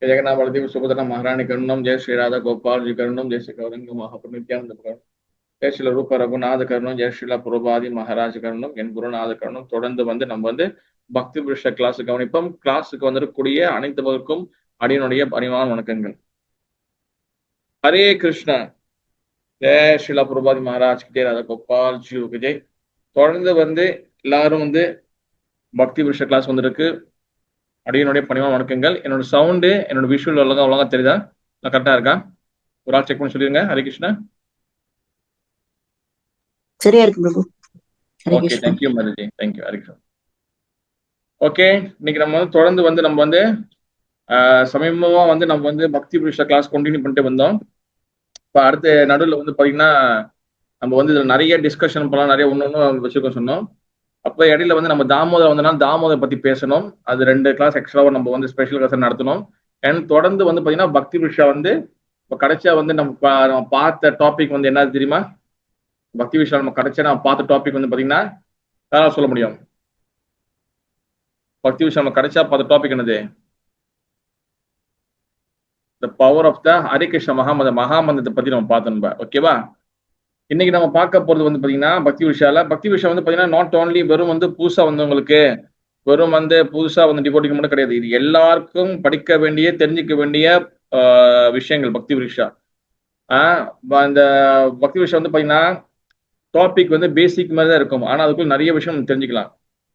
जगन्नाथ बलदेव सुभद्रा महारानी करुणम जय श्री राधा गोपाल जी करुणम जय श्री गौरंग महाप्रभु नित्यानंद करुणम जय श्री ரூப ரகுநாத கருணம் ஜெய ஸ்ரீலா புரபாதி மகாராஜ் கருணம் என் குருநாத கருணம் தொடர்ந்து நம்ம பக்தி புருஷ கிளாஸ் கவனிப்போம். கிளாஸுக்கு வந்திருக்கக்கூடிய அனைத்துவருக்கும் அடியனுடைய பணிவான வணக்கங்கள். ஹரே கிருஷ்ணா. ஜெய ஸ்ரீலா புரபாதி மகாராஜ் கிட்டே ராதா கோபால் ஜி விஜய். தொடர்ந்து எல்லாரும் பக்தி புருஷ கிளாஸ் வந்திருக்கு. அடியனுடைய பணிவான வணக்கங்கள். என்னோட சவுண்டு என்னோட விஷுவல் ஒழுங்கா தெரியுதா? நான் கரெக்டா இருக்கா? ஒரு ஆள் செக் பண்ணி சொல்லிருங்க. ஹரே கிருஷ்ணா. சரியா இருக்கு Prabhu. Okay, thank you Madhuji, thank you. Hare Krishna. Okay, இன்னைக்கு நம்ம தொடர்ந்து நம்ம சமீபமா நம்ம பக்தி புருஷ கிளாஸ் கண்டினியூ பண்ணிட்டு வந்தோம். இப்போ அடுத்த நடுவில் பாத்தீங்கன்னா நம்ம இதுல நிறைய டிஸ்கஷன் பண்ணலாம், நிறைய ஒன்று வச்சுக்க சொன்னோம். அப்போ இடையில நம்ம தாமோதர் தாமோதர் பத்தி பேசணும். அது 2 கிளாஸ் எக்ஸ்ட்ராவா நம்ம ஸ்பெஷல் கிளாஸ் நடத்தணும். அண்ட் தொடர்ந்து பாத்தீங்கன்னா பக்தி புருஷா இப்போ கடைசியா நம்ம பார்த்த டாபிக் என்ன தெரியுமா? பக்தி விஷயம் நம்ம கடைசியா நம்ம பார்த்த டாபிக் பாத்தீங்கன்னா யாராவது சொல்ல முடியும்? பக்தி விஷயம் நம்ம கடைசியா பார்த்த டாபிக் என்னது? The power of the Hare Krishna மகாமந்திரத்தை பத்தி நம்ம பார்த்தோம். ஓகேவா? இன்னைக்கு நம்ம பார்க்க போறது பாத்தீங்கன்னா பக்தி விஷயம் பாத்தீங்கன்னா நாட் ஓன்லி வெறும் புதுசா வந்தவங்களுக்கு, வெறும் புதுசா டிவோட்டிக்கு மட்டும் கிடையாது. இது எல்லாருக்கும் படிக்க வேண்டிய, தெரிஞ்சுக்க வேண்டிய விஷயங்கள் பக்தி விஷயம். இந்த பக்தி விஷயம் பாத்தீங்கன்னா டாபிக் பேசிக் மாதிரி தான் இருக்கும். ஆனா அதுக்குள்ள நிறைய விஷயம் நம்ம தெரிஞ்சுக்கலாம்.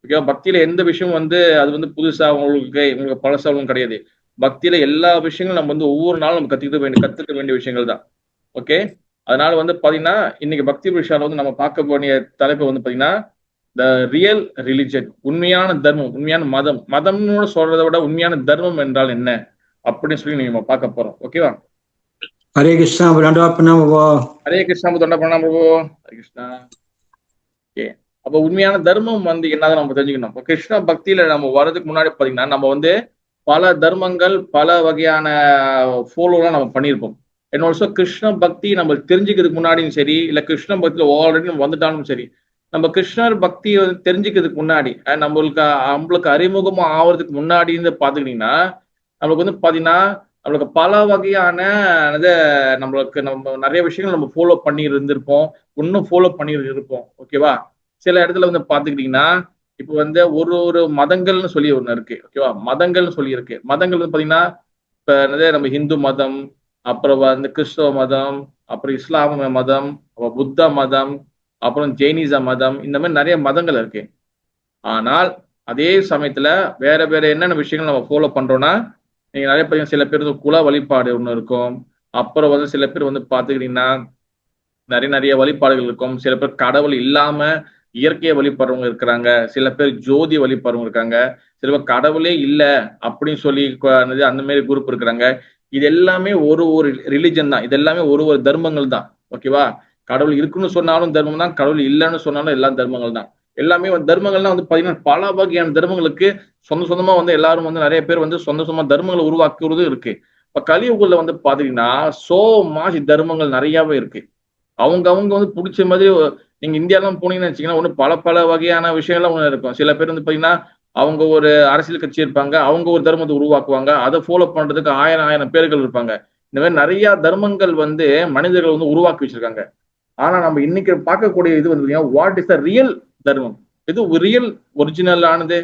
ஓகேவா? பக்தியில எந்த விஷயம் அது புதுசா உங்களுக்கு பழசாவும் கிடையாது. பக்தியில எல்லா விஷயங்களும் நம்ம ஒவ்வொரு நாளும் நம்ம கத்துக்க வேண்டிய விஷயங்கள் தான். ஓகே, அதனால பாத்தீங்கன்னா இன்னைக்கு பக்தி விஷயம் நம்ம பார்க்க வேண்டிய தலைப்பு பாத்தீங்கன்னா த ரியல் ரிலிஜன், உண்மையான தர்மம், உண்மையான மதம். மதம்னு சொல்றதை விட உண்மையான தர்மம் என்றால் என்ன அப்படின்னு சொல்லி நம்ம பார்க்க போறோம். ஓகேவா? ஹரே கிருஷ்ணா. ஹரே கிருஷ்ணா. தொண்டா பண்ணாம பிரபு. ஹரே கிருஷ்ணா. ஓகே, அப்ப உண்மையான தர்மம் என்னதான் நம்ம தெரிஞ்சுக்கணும். இப்போ கிருஷ்ண பக்தியில நம்ம வர்றதுக்கு முன்னாடி பாத்தீங்கன்னா நம்ம பல தர்மங்கள், பல வகையான ஃபாலோலாம் நம்ம பண்ணியிருப்போம். என்னோட கிருஷ்ண பக்தி நம்ம தெரிஞ்சுக்கிறதுக்கு முன்னாடியும் சரி, இல்ல கிருஷ்ண பக்தியில ஆல்ரெடி நம்ம வந்துட்டாலும் சரி, நம்ம கிருஷ்ணர் பக்தி தெரிஞ்சுக்கிறதுக்கு முன்னாடி நம்மளுக்கு அறிமுகமா ஆவறதுக்கு முன்னாடி பாத்துக்கிட்டீங்கன்னா நம்மளுக்கு பாத்தீங்கன்னா நம்மளுக்கு பல வகையான நம்ம நிறைய விஷயங்கள் நம்ம ஃபாலோ பண்ணி இருந்திருப்போம், இன்னும் ஃபாலோ பண்ணி இருப்போம். ஓகேவா? சில இடத்துல பாத்துக்கிட்டீங்கன்னா இப்போ ஒரு ஒரு மதங்கள்னு சொல்லி ஒண்ணு இருக்கு. ஓகேவா? மதங்கள்னு சொல்லி இருக்கு. மதங்கள் பாத்தீங்கன்னா இப்ப நம்ம ஹிந்து மதம், அப்புறம் கிறிஸ்தவ மதம், அப்புறம் இஸ்லாமிய மதம், அப்புறம் புத்த மதம், அப்புறம் ஜெயினிச மதம், இந்த மாதிரி நிறைய மதங்கள் இருக்கு. ஆனால் அதே சமயத்துல வேற வேற என்னென்ன விஷயங்கள் நம்ம ஃபாலோ பண்றோம்னா, நீங்க நிறைய பேர் சில பேர் குல வழிபாடு ஒண்ணு இருக்கும். அப்புறம் சில பேர் பாத்துக்கிட்டீங்கன்னா நிறைய நிறைய வழிபாடுகள் இருக்கும். சில பேர் கடவுள் இல்லாம இயற்கையை வழிபடுறவங்க இருக்கிறாங்க. சில பேர் ஜோதி வழிபடுறவங்க இருக்காங்க. சில பேர் கடவுளே இல்லை அப்படின்னு சொல்லி அந்த மாதிரி குரூப் இருக்கிறாங்க. இது எல்லாமே ஒரு ஒரு ரிலிஜன் தான். இது எல்லாமே ஒரு ஒரு தர்மங்கள் தான். ஓகேவா? கடவுள் இருக்குன்னு சொன்னாலும் தர்மம் தான், கடவுள் இல்லைன்னு சொன்னாலும் எல்லாம் தர்மங்கள் தான். எல்லாமே தர்மங்கள்லாம் பாத்தீங்கன்னா பல வகையான தர்மங்களுக்கு சொந்தமா எல்லாரும் நிறைய பேர் சொந்தமா தர்மங்களை உருவாக்குறது இருக்கு. இப்ப கலியுகத்துல பாத்தீங்கன்னா சோ மாசி தர்மங்கள் நிறையவே இருக்கு. அவங்க பிடிச்ச மாதிரி நீங்க இந்தியாலாம் போனீங்கன்னு வச்சீங்கன்னா ஒண்ணு பல பல வகையான விஷயங்கள்லாம் ஒண்ணு இருக்கும். சில பேர் பாத்தீங்கன்னா அவங்க ஒரு அரசியல் கட்சி இருப்பாங்க, அவங்க ஒரு தர்மத்தை உருவாக்குவாங்க, அதை ஃபாலோ பண்றதுக்கு ஆயிரம் ஆயிரம் பேர்கள் இருப்பாங்க. இந்த மாதிரி நிறைய தர்மங்கள் மனிதர்கள் உருவாக்கி வச்சிருக்காங்க. ஆனா நம்ம இன்னைக்கு பார்க்கக்கூடிய இது வாட் இஸ் த ரியல் தர்மம்? எது ரியல் ஒரிஜினல் ஆனது?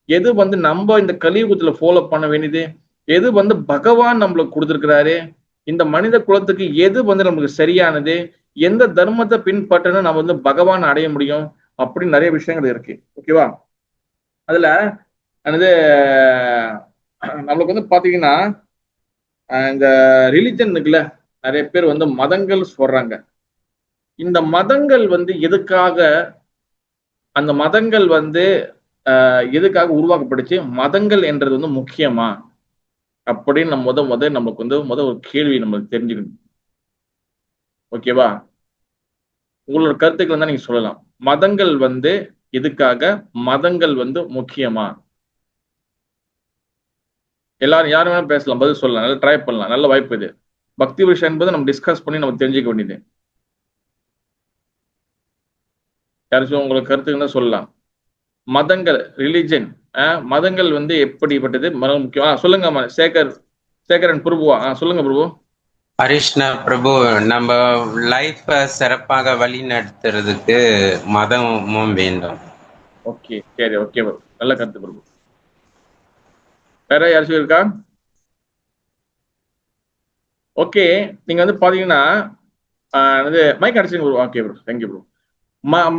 எது நம்ம இந்த கலியுகத்துல ஃபாலோ பண்ண வேண்டியது? எது பகவான் நம்மளுக்கு கொடுத்திருக்கிறாரு? இந்த மனித குலத்துக்கு எது நம்மளுக்கு சரியானது? எந்த தர்மத்தை பின்பற்றினா நம்ம பகவான் அடைய முடியும் அப்படின்னு நிறைய விஷயங்கள் இருக்கு. ஓகேவா? அதுல நம்மளுக்கு பாத்தீங்கன்னா இந்த ரிலிஜன் இருக்குல்ல, நிறைய பேர் மதங்கள் சொல்றாங்க. இந்த மதங்கள் எதுக்காக, அந்த மதங்கள் எதுக்காக உருவாக்கப்பட்டுச்சு? மதங்கள் என்றது முக்கியமா அப்படின்னு நம்ம நம்மளுக்கு ஒரு கேள்வி நம்ம தெரிஞ்சுக்கணும். ஓகேவா? உங்களோட கருத்துக்கள் தான் நீங்க சொல்லலாம். மதங்கள் எதுக்காக, மதங்கள் முக்கியமா? எல்லாரும் யாரும் வேணா பேசலாம், பதில் சொல்லலாம், நல்லா ட்ரை பண்ணலாம். நல்ல வாய்ப்பு இது. பக்தி விஷயம் என்பது நம்ம டிஸ்கஸ் பண்ணி நம்ம தெரிஞ்சுக்க வேண்டியது. யாராச்சும் உங்களுக்கு கருத்துக்கு தான் சொல்லலாம். மதங்கள், ரிலிஜன், மதங்கள் எப்படிப்பட்டது, மதம் முக்கியம்? சொல்லுங்க சேகர். சேகரன் பிரபுவா? சொல்லுங்க பிரபு. ஹரிஷ்ணா பிரபு, நம்ம லைஃப்ப சிறப்பாக வழி நடத்துறதுக்கு மதமும் வேண்டும். ஓகே, சரி, ஓகே பிரபு, நல்ல கருத்து பிரபு. வேற யாராச்சும் இருக்கா? ஓகே, நீங்க வந்து பாத்தீங்கன்னா மைக் அடிச்சுங்க bro. Okay bro, thank you bro.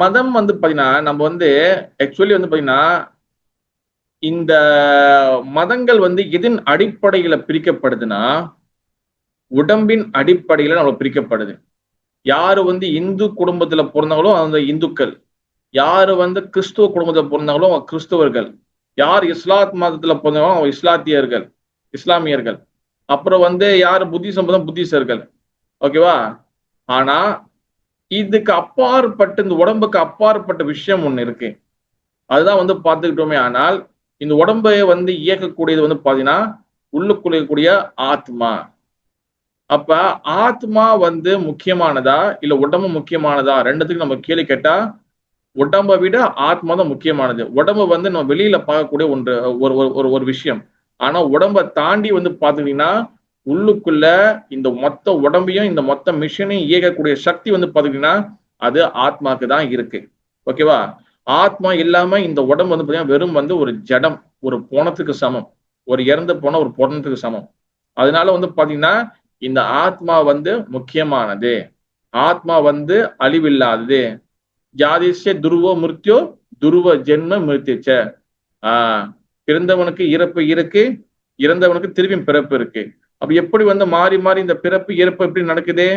மதம் வந்து பாத்தீங்கன்னா நம்ம வந்து ஆக்சுவலி வந்து பாத்தீங்கன்னா இந்த மதங்கள் வந்து எதன் அடிப்படையில பிரிக்கப்படுதுன்னா உடம்பின் அடிப்படையில நம்ம பிரிக்கப்படுது. யாரு வந்து இந்து குடும்பத்துல பிறந்தாங்களோ அந்த இந்துக்கள், யாரு வந்து கிறிஸ்துவ குடும்பத்துல பிறந்தாங்களோ அவங்க கிறிஸ்தவர்கள், யார் இஸ்லாத் மதத்துல பிறந்தாங்களோ அவங்க இஸ்லாத்தியர்கள், இஸ்லாமியர்கள், அப்புறம் வந்து யாரு புத்திசம் புத்திசர்கள். ஓகேவா? ஆனா இதுக்கு அப்பாற்பட்டு இந்த உடம்புக்கு அப்பாற்பட்ட விஷயம் ஒண்ணு இருக்கு. அதுதான் வந்து பார்த்துக்கிட்டோமே. ஆனால் இந்த உடம்பை வந்து இயக்கக்கூடியது வந்து பாத்தீங்கன்னா உள்ளுக்குள்ள இருக்கக்கூடிய ஆத்மா. அப்ப ஆத்மா வந்து முக்கியமானதா இல்ல உடம்பு முக்கியமானதா? ரெண்டுத்துக்கும் நம்ம கேள்வி கேட்டா உடம்பை விட ஆத்மா தான் முக்கியமானது. உடம்பு வந்து நம்ம வெளியில பார்க்கக்கூடிய ஒன்று, ஒரு ஒரு ஒரு விஷயம். ஆனா உடம்பை தாண்டி வந்து பாத்துக்கிட்டீங்கன்னா உள்ளுக்குள்ள இந்த மொத்த உடம்பையும் இந்த மொத்த மிஷினையும் இயக்கக்கூடிய சக்தி வந்து பாத்துக்கிட்டீங்கன்னா அது ஆத்மாக்கு தான் இருக்கு. ஓகேவா? ஆத்மா இல்லாம இந்த உடம்பு வந்து பாத்தீங்கன்னா வெறும் வந்து ஒரு ஜடம், ஒரு போனத்துக்கு சமம், ஒரு இறந்து போன ஒரு பொணத்துக்கு சமம். அதனால வந்து பாத்தீங்கன்னா இந்த ஆத்மா வந்து முக்கியமானது. ஆத்மா வந்து அழிவில்லாதது. ஜாதிஷ்ய துருவ மிருத்யோ துருவ ஜென்ம மிருத்திச்ச. பிறந்தவனுக்கு இறப்பு இருக்கு, இறந்தவனுக்கு திரும்பியும் பிறப்பு இருக்கு. அப்ப எப்படி வந்து மாறி மாறி இந்த பிறப்பு இறப்பு எப்படி நடக்குது?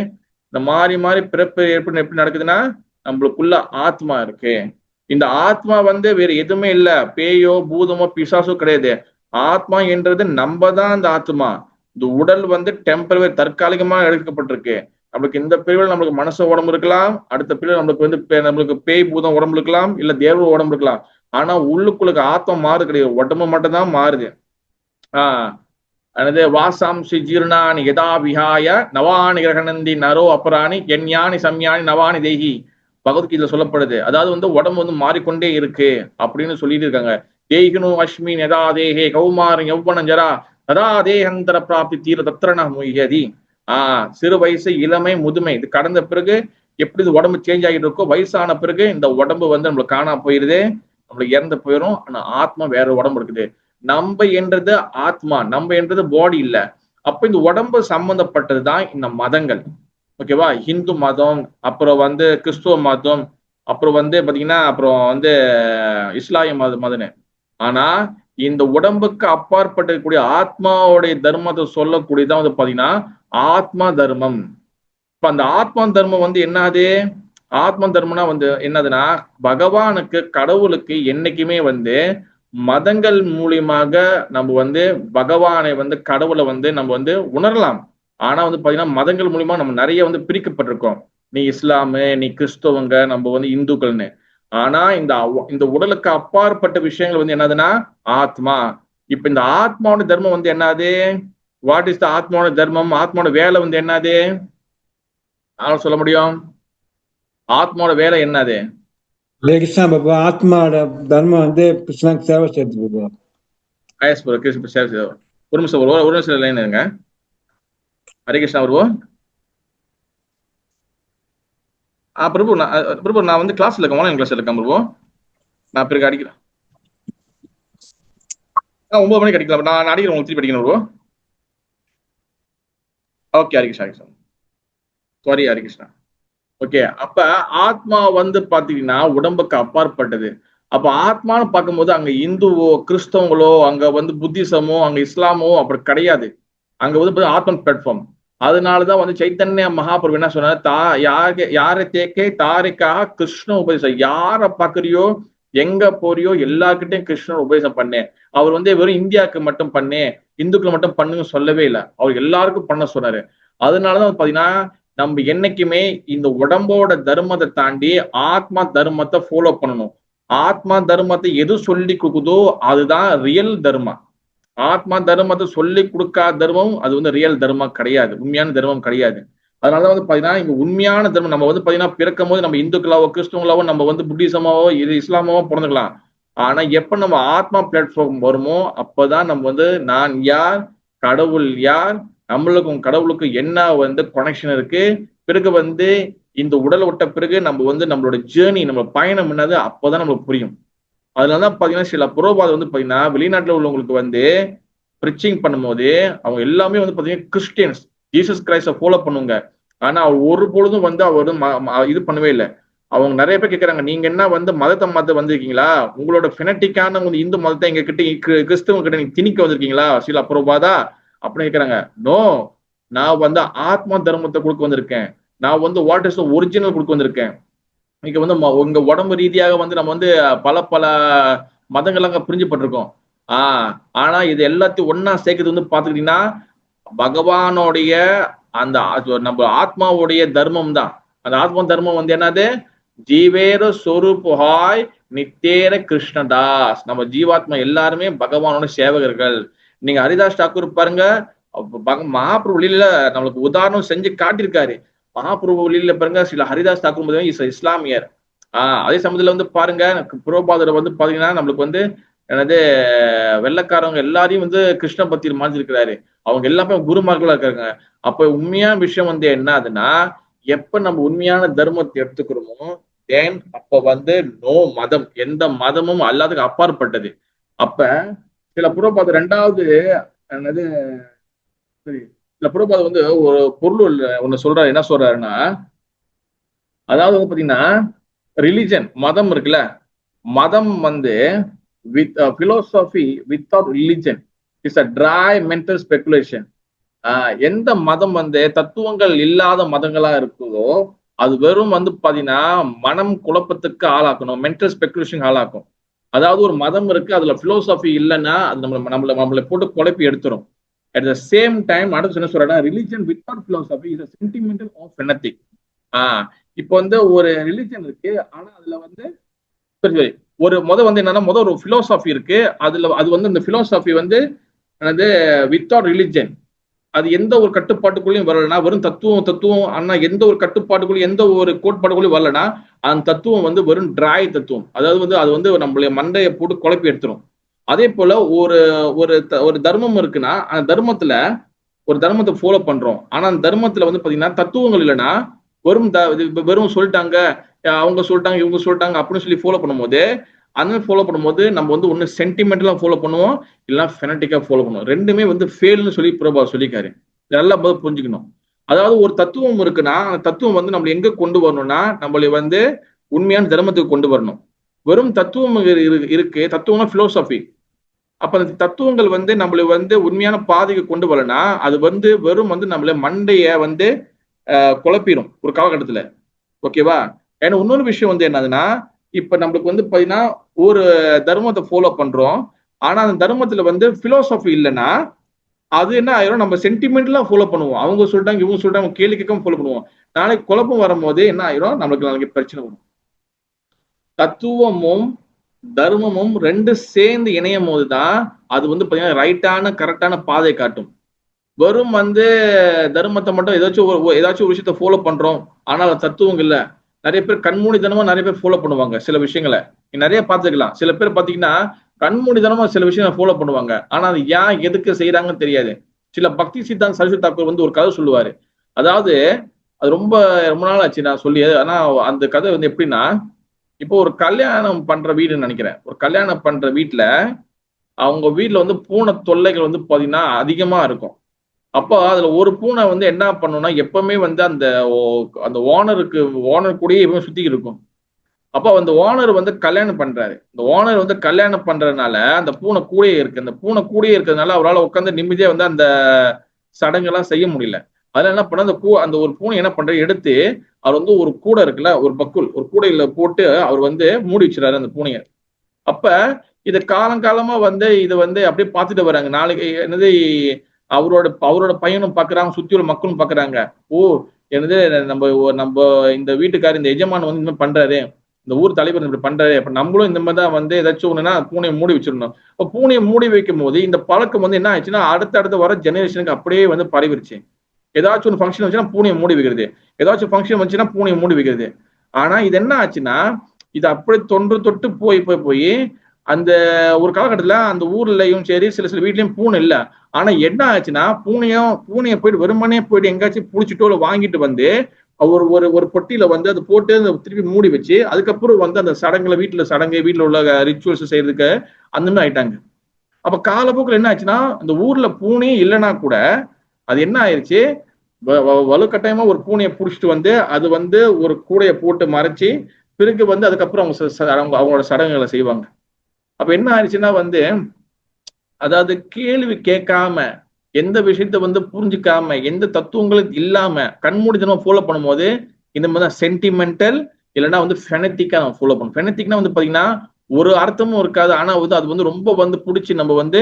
இந்த மாறி மாறி பிறப்பு எப்படி நடக்குதுன்னா நம்மளுக்குள்ள ஆத்மா இருக்கு. இந்த ஆத்மா வந்து வேற எதுவுமே இல்ல, பேயோ பூதமோ பிசாசோ கிடையாது. ஆத்மா என்றது நம்ம தான் அந்த ஆத்மா. இந்த உடல் வந்து டெம்பரவரி, தற்காலிகமா எடுக்கப்பட்டிருக்கு. நம்மளுக்கு இந்த பிரிவில் நம்மளுக்கு மனசு உடம்பு இருக்கலாம், அடுத்த பிரிவில் நம்மளுக்கு வந்து நம்மளுக்கு பேய் பூதம் உடம்பு இருக்கலாம், இல்ல தேவ உடம்பு இருக்கலாம். ஆனா உள்ளுக்குள்ள ஆத்மா மாறு கிடையாது, உடம்பு மட்டும் தான் மாறுது. அனது வாசாம்சி ஜீர்ணானி யதா விஹாய நவானி கிரகணந்தி நரோ அபராணி எண்யானி சம்யானி நவானி தேகி. பகவத்கீதையில சொல்லப்படுது. அதாவது வந்து உடம்பு வந்து மாறிக்கொண்டே இருக்கு அப்படின்னு சொல்லிட்டு இருக்காங்க. தேகினு அஸ்மி நெதா தேகே கௌமாரி யௌவனம் ஜரா ததா தேகந்தர பிராப்தி தீர தத்திரன முயதி. சிறு வயசு, இளமை, முதுமை இது கடந்த பிறகு எப்படி இது உடம்பு சேஞ்ச் ஆகிட்டு இருக்கோ, வயசான பிறகு இந்த உடம்பு வந்து நம்மளுக்கு காணாம போயிருது, நம்மளுக்கு இறந்து போயிடும். ஆனா ஆத்மா வேற உடம்பு இருக்குது. நம்ம என்றது ஆத்மா, நம்ம என்றது பாடி இல்ல. அப்ப இந்த உடம்பு சம்பந்தப்பட்டதுதான் இந்த மதங்கள். ஓகேவா? ஹிந்து மதம், அப்புறம் வந்து கிறிஸ்துவ மதம், அப்புறம் வந்து பாத்தீங்கன்னா அப்புறம் வந்து இஸ்லாமிய மதம்னு. ஆனா இந்த உடம்புக்கு அப்பாற்பட்டிருக்கக்கூடிய ஆத்மாவுடைய தர்மத்தை சொல்லக்கூடியதான் வந்து பாத்தீங்கன்னா ஆத்மா தர்மம். இப்ப அந்த ஆத்மா தர்மம் வந்து என்னது? ஆத்ம தர்மம்னா வந்து என்னதுன்னா பகவானுக்கு, கடவுளுக்கு என்னைக்குமே வந்து மதங்கள் மூலியமாக நம்ம வந்து பகவானை வந்து கடவுளை வந்து நம்ம வந்து உணரலாம். ஆனா வந்து பாத்தீங்கன்னா மதங்கள் மூலியமா நம்ம நிறைய வந்து பிரிக்கப்பட்டிருக்கோம். நீ இஸ்லாமு, நீ கிறிஸ்தவங்க, நம்ம வந்து இந்துக்கள்னு. ஆனா இந்த உடலுக்கு அப்பாற்பட்ட விஷயங்கள் வந்து என்னதுன்னா ஆத்மா. இப்ப இந்த ஆத்மாவோட தர்மம் வந்து என்னது? வாட் இஸ் த ஆத்மாவோட தர்மம்? ஆத்மாவோட வேலை வந்து என்னது? யாரும் சொல்ல முடியும்? ஆத்மாவோட வேலை என்னது? ஹரே கிருஷ்ணா பாபா. ஆத்மாவோட தர்மம் வந்து கிருஷ்ணனுக்கு சேவை செய்யறது பாபா. ஒரு நிமிஷம், ஒரு நிமிஷம் லைன் இருங்க. ஹரே கிருஷ்ணா வருவோம். பிரபு நான் வந்து கிளாஸ்ல இருக்கேன், ஆன்லைன் கிளாஸ்ல இருக்கேன் பிரபு. நான் பிறகு அடிக்கிறேன். 9 மணிக்கு அடிக்கலாம். நான் அடிக்கிறேன், உங்களுக்கு திருப்பி அடிக்கணும் Prabhu. Okay, Hare Krishna, sorry Hare Krishna. Okay, அப்ப ஆத்மா வந்து பாத்தீங்கன்னா உடம்புக்கு அப்பாற்பட்டது. அப்ப ஆத்மான்னு பார்க்கும்போது அங்க இந்துவோ கிறிஸ்தவங்களோ அங்க வந்து புத்திசமோ அங்க இஸ்லாமோ அப்படி கிடையாது. அங்க வந்து ஆத்மன் பிளாட்ஃபார்ம். அதனாலதான் வந்து சைத்தன்ய மகாபிரபு என்ன சொன்னார்? யாரை தேக்கே தாரைக்காக கிருஷ்ண உபதேசம். யார பாக்குறியோ, எங்க போறியோ எல்லார்கிட்டையும் கிருஷ்ணன் உபதேசம் பண்ணேன். அவர் வந்து வெறும் இந்தியாவுக்கு மட்டும் பண்ணேன், இந்துக்கள் மட்டும் பண்ணுங்க சொல்லவே இல்லை. அவர் எல்லாருக்கும் பண்ண சொன்னாரு. அதனாலதான் பாத்தீங்கன்னா நம்ம என்னைக்குமே இந்த உடம்போட தர்மத்தை தாண்டி ஆத்மா தர்மத்தை ஃபாலோ பண்ணணும். ஆத்மா தர்மத்தை எது சொல்லி கொடுக்குதோ அதுதான் ரியல் தர்மம். ஆத்மா தர்மத்தை சொல்லி கொடுக்காத தர்மம் அது வந்து ரியல் தர்மம் கிடையாது, உண்மையான தர்மம் கிடையாது. அதனாலதான் வந்து பாத்தீங்கன்னா இங்க உண்மையான தர்மம் நம்ம வந்து பாத்தீங்கன்னா பிறக்கும் போது நம்ம இந்துக்களாவோ கிறிஸ்தவங்களாவோ நம்ம வந்து புத்திசமாவோ இஸ்லாமாவோ பிறந்துக்கலாம். ஆனா எப்ப நம்ம ஆத்மா பிளாட்ஃபார்ம் வருமோ அப்பதான் நம்ம வந்து நான் யார், கடவுள் யார், நம்மளுக்கும் கடவுளுக்கும் என்ன வந்து கனெக்ஷன் இருக்கு, பிறகு வந்து இந்த உடலை விட்ட பிறகு நம்ம வந்து நம்மளோட ஜேர்னி, நம்ம பயணம் என்னது அப்போதான் நம்மளுக்கு புரியும். அதனாலதான் பாத்தீங்கன்னா சில புரோபாதம் வந்து பாத்தீங்கன்னா வெளிநாட்டுல உள்ளவங்களுக்கு வந்து ப்ரிச்சிங் பண்ணும்போது அவங்க எல்லாமே வந்து பாத்தீங்கன்னா கிறிஸ்டியன்ஸ், ஜீசஸ் கிரைஸ்ட ஃபாலோ பண்ணுங்க. ஆனா அவர் ஒரு பொழுதும் வந்து அவர் இது பண்ணவே இல்லை. அவங்க நிறைய பேர் கேட்கறாங்க, நீங்க என்ன வந்து மதத்தை மாத்த வந்திருக்கீங்களா, உங்களோட பெனட்டிக்கான இந்து மதத்தை எங்க கிட்ட கிறிஸ்தவங்க கிட்ட நீங்க திணிக்க வந்திருக்கீங்களா சில புரோபாதா அப்படின்னு கேட்கறாங்க. நோ, நான் வந்து ஆத்மா தர்மத்தை கொடுக்க வந்திருக்கேன். நான் வந்து வாட் இஸ் ஒரிஜினல் கொடுக்க வந்திருக்கேன். இன்னைக்கு வந்து உங்க உடம்பு ரீதியாக வந்து நம்ம வந்து பல பல மதங்கள்லாம் பிரிஞ்சுப்பட்டிருக்கோம். ஆனா இது எல்லாத்தையும் ஒன்னா சேர்க்கறது வந்து பாத்துக்கிட்டீங்கன்னா பகவானுடைய அந்த நம்ம ஆத்மாவுடைய தர்மம் தான். அந்த ஆத்மா தர்மம் வந்து என்னது, ஜீவேர சொரூபாய் நித்தேர கிருஷ்ணதாஸ். நம்ம ஜீவாத்மா எல்லாருமே பகவானோட சேவகர்கள். நீங்க ஹரிதாஸ் தாக்கூர் பாருங்க, மகாபிரபு வழியில நம்மளுக்கு உதாரணம் செஞ்சு காட்டியிருக்காரு. மகாபிரபு வழியில பாருங்க சில ஹரிதாஸ் தாக்கூர் இஸ்லாமியர். அதே சமயத்துல வந்து பாருங்க புரோபாதர் வந்து பாத்தீங்கன்னா நம்மளுக்கு வந்து என்னது வெள்ளக்காரவங்க எல்லாரையும் வந்து கிருஷ்ண பக்தியில் மாஞ்சிருக்கிறாரு. அவங்க எல்லாமே குருமார்களா இருக்காங்க. அப்ப உண்மையான விஷயம் வந்து என்ன ஆகுதுன்னா, எப்ப நம்ம உண்மையான தர்மத்தை எடுத்துக்கிறோமோ தேன் அப்ப வந்து நோ மதம், எந்த மதமும் அல்லாதுக்கு அப்பாற்பட்டது. அப்ப சில புரோபாதம் ரெண்டாவது என்னது சில புரோபாதம் வந்து ஒரு பொருள் ஒண்ணு சொல்றாரு. என்ன சொல்றாருன்னா, அதாவது வந்து பாத்தீங்கன்னா ரிலிஜன் மதம் இருக்குல்ல, மதம் வந்து with a philosophy without religion is a dry mental speculation. எந்த மதம் வந்து தத்துவங்கள் இல்லாத மதங்களா இருக்குதோ அது வெறும் வந்து பாத்தீங்கன்னா மனம் குழப்பத்துக்கு ஆளாக்கணும், மென்டல் ஸ்பெகுலேஷன் ஆளாக்கும். அதாவது ஒரு மதம் இருக்கு, அதுல பிலோசபி இல்லைன்னா அது நம்மளை போட்டு குழப்பி எடுத்துரும். அட் த சேம் டைம் அடுத்து என்ன சொல்றேன்னா, religion without philosophy is sentimental of fanatic. இப்போ வந்து ஒரு ரிலிஜன் இருக்கு, ஆனா அதுல வந்து ஒரு வந்து என்னன்னா ஒரு பிலோசபி இருக்கு, அதுல அது வந்து அந்த பிலோசபி வந்து வித்தவுட் ரிலிஜன் அது எந்த ஒரு கட்டுப்பாட்டுக்குள்ளேயும் வரலன்னா, வெறும் தத்துவம் ஆனா எந்த ஒரு கட்டுப்பாட்டுக்குள்ளேயும் எந்த ஒரு கோட்பாடுக்குள்ளேயும் வரலன்னா அந்த தத்துவம் வந்து வெறும் டிராய் தத்துவம். அதாவது வந்து அது வந்து நம்மளுடைய மண்டையை போட்டு குழப்பி எடுத்துரும். அதே போல ஒரு தர்மம் இருக்குன்னா அந்த தர்மத்துல ஒரு தர்மத்தை ஃபாலோ பண்றோம், ஆனா அந்த தர்மத்துல வந்து பாத்தீங்கன்னா தத்துவங்கள் இல்லைன்னா வெறும் சொல்லிட்டாங்க, அவங்க சொல்லிட்டாங்க இவங்க சொல்லிட்டாங்க அப்படின்னு சொல்லி ஃபாலோ பண்ணும்போது அந்த மாதிரி ஃபாலோ பண்ணும்போது நம்ம வந்து ஒன்னு சென்டிமெண்டலா ஃபாலோ பண்ணுவோம், இல்லைன்னா ஃபெனட்டிக்கா ஃபாலோ பண்ணுவோம். ரெண்டுமே வந்து ஃபெயில்னு சொல்லி பிரபா சொல்லிக்காரு. நல்லா புரிஞ்சுக்கணும். அதாவது ஒரு தத்துவம் இருக்குன்னா அந்த தத்துவம் வந்து நம்ம எங்க கொண்டு வரணும்னா நம்மளை வந்து உண்மையான தர்மத்துக்கு கொண்டு வரணும். வெறும் தத்துவம் இருக்கு, தத்துவம்னா பிலோசபி. அப்ப அந்த தத்துவங்கள் வந்து நம்மளை வந்து உண்மையான பாதைக்கு கொண்டு வரலன்னா அது வந்து வெறும் வந்து நம்மள மண்டைய வந்து குழப்பிடும் ஒரு காலகட்டத்துல. ஓகேவா? ஏன்னா இன்னொரு விஷயம் வந்து என்னதுன்னா, இப்ப நம்மளுக்கு வந்து பாத்தீங்கன்னா ஒரு தர்மத்தை ஃபாலோ பண்றோம், ஆனா அந்த தர்மத்துல வந்து பிலோசபி இல்லைன்னா அது என்ன ஆயிரும், நம்ம சென்டிமெண்டலா ஃபாலோ பண்ணுவோம். அவங்க சொல்லிட்டாங்க இவங்க சொல்லிட்டாங்க கேள்வி கேட்காம ஃபாலோ பண்ணுவோம். நாளைக்கு குழப்பம் வரும்போது என்ன ஆயிரும், நம்மளுக்கு நாளைக்கு பிரச்சனை வரும். தத்துவமும் தர்மமும் ரெண்டு சேர்ந்து இணையும் போதுதான் அது வந்து பாத்தீங்கன்னா ரைட்டான கரெக்டான பாதை காட்டும். வெறும் வந்து தர்மத்தை மட்டும் ஏதாச்சும் ஒரு விஷயத்த ஃபாலோ பண்றோம், ஆனால் தத்துவம் இல்ல. நிறைய பேர் கண்மூடித்தனமா நிறைய பேர் ஃபாலோ பண்ணுவாங்க சில விஷயங்களை. நிறைய பார்த்துக்கலாம். சில பேர் பாத்தீங்கன்னா கண்மூடித்தனமா சில விஷயங்களை ஃபாலோ பண்ணுவாங்க, ஆனா அது ஏன் எதுக்கு செய்யறாங்கன்னு தெரியாது. சில பக்தி சித்தாந்த சரஸ்வதி தாக்கூர் வந்து ஒரு கதை சொல்லுவாரு. அதாவது அது ரொம்ப ரொம்ப நாள் ஆச்சு நான் சொல்லி, ஆனா அந்த கதை வந்து எப்படின்னா, இப்போ ஒரு கல்யாணம் பண்ற வீடுன்னு நினைக்கிறேன். ஒரு கல்யாணம் பண்ற வீட்டுல அவங்க வீட்டுல வந்து பூனை தொல்லைகள் வந்து பாத்தீங்கன்னா அதிகமா இருக்கும். அப்போ அதுல ஒரு பூனை வந்து என்ன பண்ணும்னா எப்பவுமே வந்து அந்த ஓனர் கூடயே எப்பவுமே சுத்திக்கிட்டு இருக்கும். அப்போ அந்த ஓனர் வந்து கல்யாணம் பண்றாரு. இந்த ஓனர் வந்து கல்யாணம் பண்றதுனால அந்த பூனை கூடயே இருக்கு. அந்த பூனை கூடயே இருக்கிறதுனால அவரால் உட்காந்து நிம்மதியா வந்து அந்த சடங்கெல்லாம் செய்ய முடியல. அதனால என்ன பண்ண அந்த ஒரு பூனை என்ன பண்றாரு, எடுத்து அவர் வந்து ஒரு கூடை இருக்குல்ல, ஒரு கூடையில போட்டு அவர் வந்து மூடி வச்சுறாரு அந்த பூனையை. அப்ப இது காலங்காலமா வந்து இது வந்து அப்படியே பார்த்துட்டு வராங்க. நாளைக்கு என்னது அவரோட பையனும் பாக்குறாங்க, சுத்தி உள்ள மக்களும் பாக்குறாங்க. ஓ என்னது நம்ம இந்த வீட்டுக்காரர் இந்த எஜமான் வந்து இந்த மாதிரி பண்றாரு, இந்த ஊர் தலைவர் இப்படி பண்றாரு, அப்ப நம்மளும் இந்த மாதிரி தான் வந்து ஏதாச்சும் ஒண்ணுன்னா பூனையை மூடி வச்சிடணும். இப்போ பூனையை மூடி வைக்கும் போது இந்த பழக்கம் வந்து என்ன ஆச்சுன்னா அடுத்த வர ஜெனரேஷனுக்கு அப்படியே வந்து பரவிருச்சு. ஏதாச்சும் ஒரு ஃபங்க்ஷன் வச்சுன்னா பூனையை மூடி வைக்கிறது, ஏதாச்சும் ஃபங்க்ஷன் வந்துச்சுன்னா பூனையை மூடி வைக்கிறது. ஆனா இது என்ன ஆச்சுன்னா இது அப்படியே தொன்று தொட்டு போய் அந்த ஒரு காலகட்டத்துல அந்த ஊர்லயும் சரி சில சில வீட்லயும் பூனை இல்ல. ஆனா என்ன ஆச்சுன்னா பூனைய போயிட்டு வெறுமனே போயிட்டு எங்கேயாச்சும் புடிச்சிட்டோ இல்ல வாங்கிட்டு வந்து ஒரு ஒரு ஒரு பொட்டியில வந்து அதை போட்டு திருப்பி மூடி வச்சு அதுக்கப்புறம் வந்து அந்த வீட்டுல உள்ள ரிச்சுவல்ஸ் செய்யறதுக்கு அந்த மாதிரி ஆயிட்டாங்க. அப்ப காலப்போக்கில் என்ன ஆச்சுன்னா அந்த ஊர்ல பூனையே இல்லைன்னா கூட அது என்ன ஆயிருச்சு, வலுக்கட்டாயமா ஒரு பூனையை புடிச்சிட்டு வந்து அது வந்து ஒரு கூடைய போட்டு மறைச்சு பிறகு வந்து அதுக்கப்புறம் அவங்களோட சடங்குகளை செய்வாங்க. அப்ப என்ன ஆயிடுச்சுன்னா வந்து அதாவது கேள்வி கேட்காம எந்த விஷயத்த வந்து புரிஞ்சுக்காம எந்த தத்துவங்களும் இல்லாம கண்மூடித்தனமா ஃபாலோ பண்ணும்போது இந்த மாதிரி சென்டிமெண்டல் இல்லைன்னா வந்து ஃபெனட்டிக்கா நம்ம ஃபாலோ பண்ணும். ஃபெனட்டிக்னா வந்து பாத்தீங்கன்னா ஒரு அர்த்தமும் இருக்காது. ஆனா வந்து அது வந்து ரொம்ப வந்து பிடிச்சி நம்ம வந்து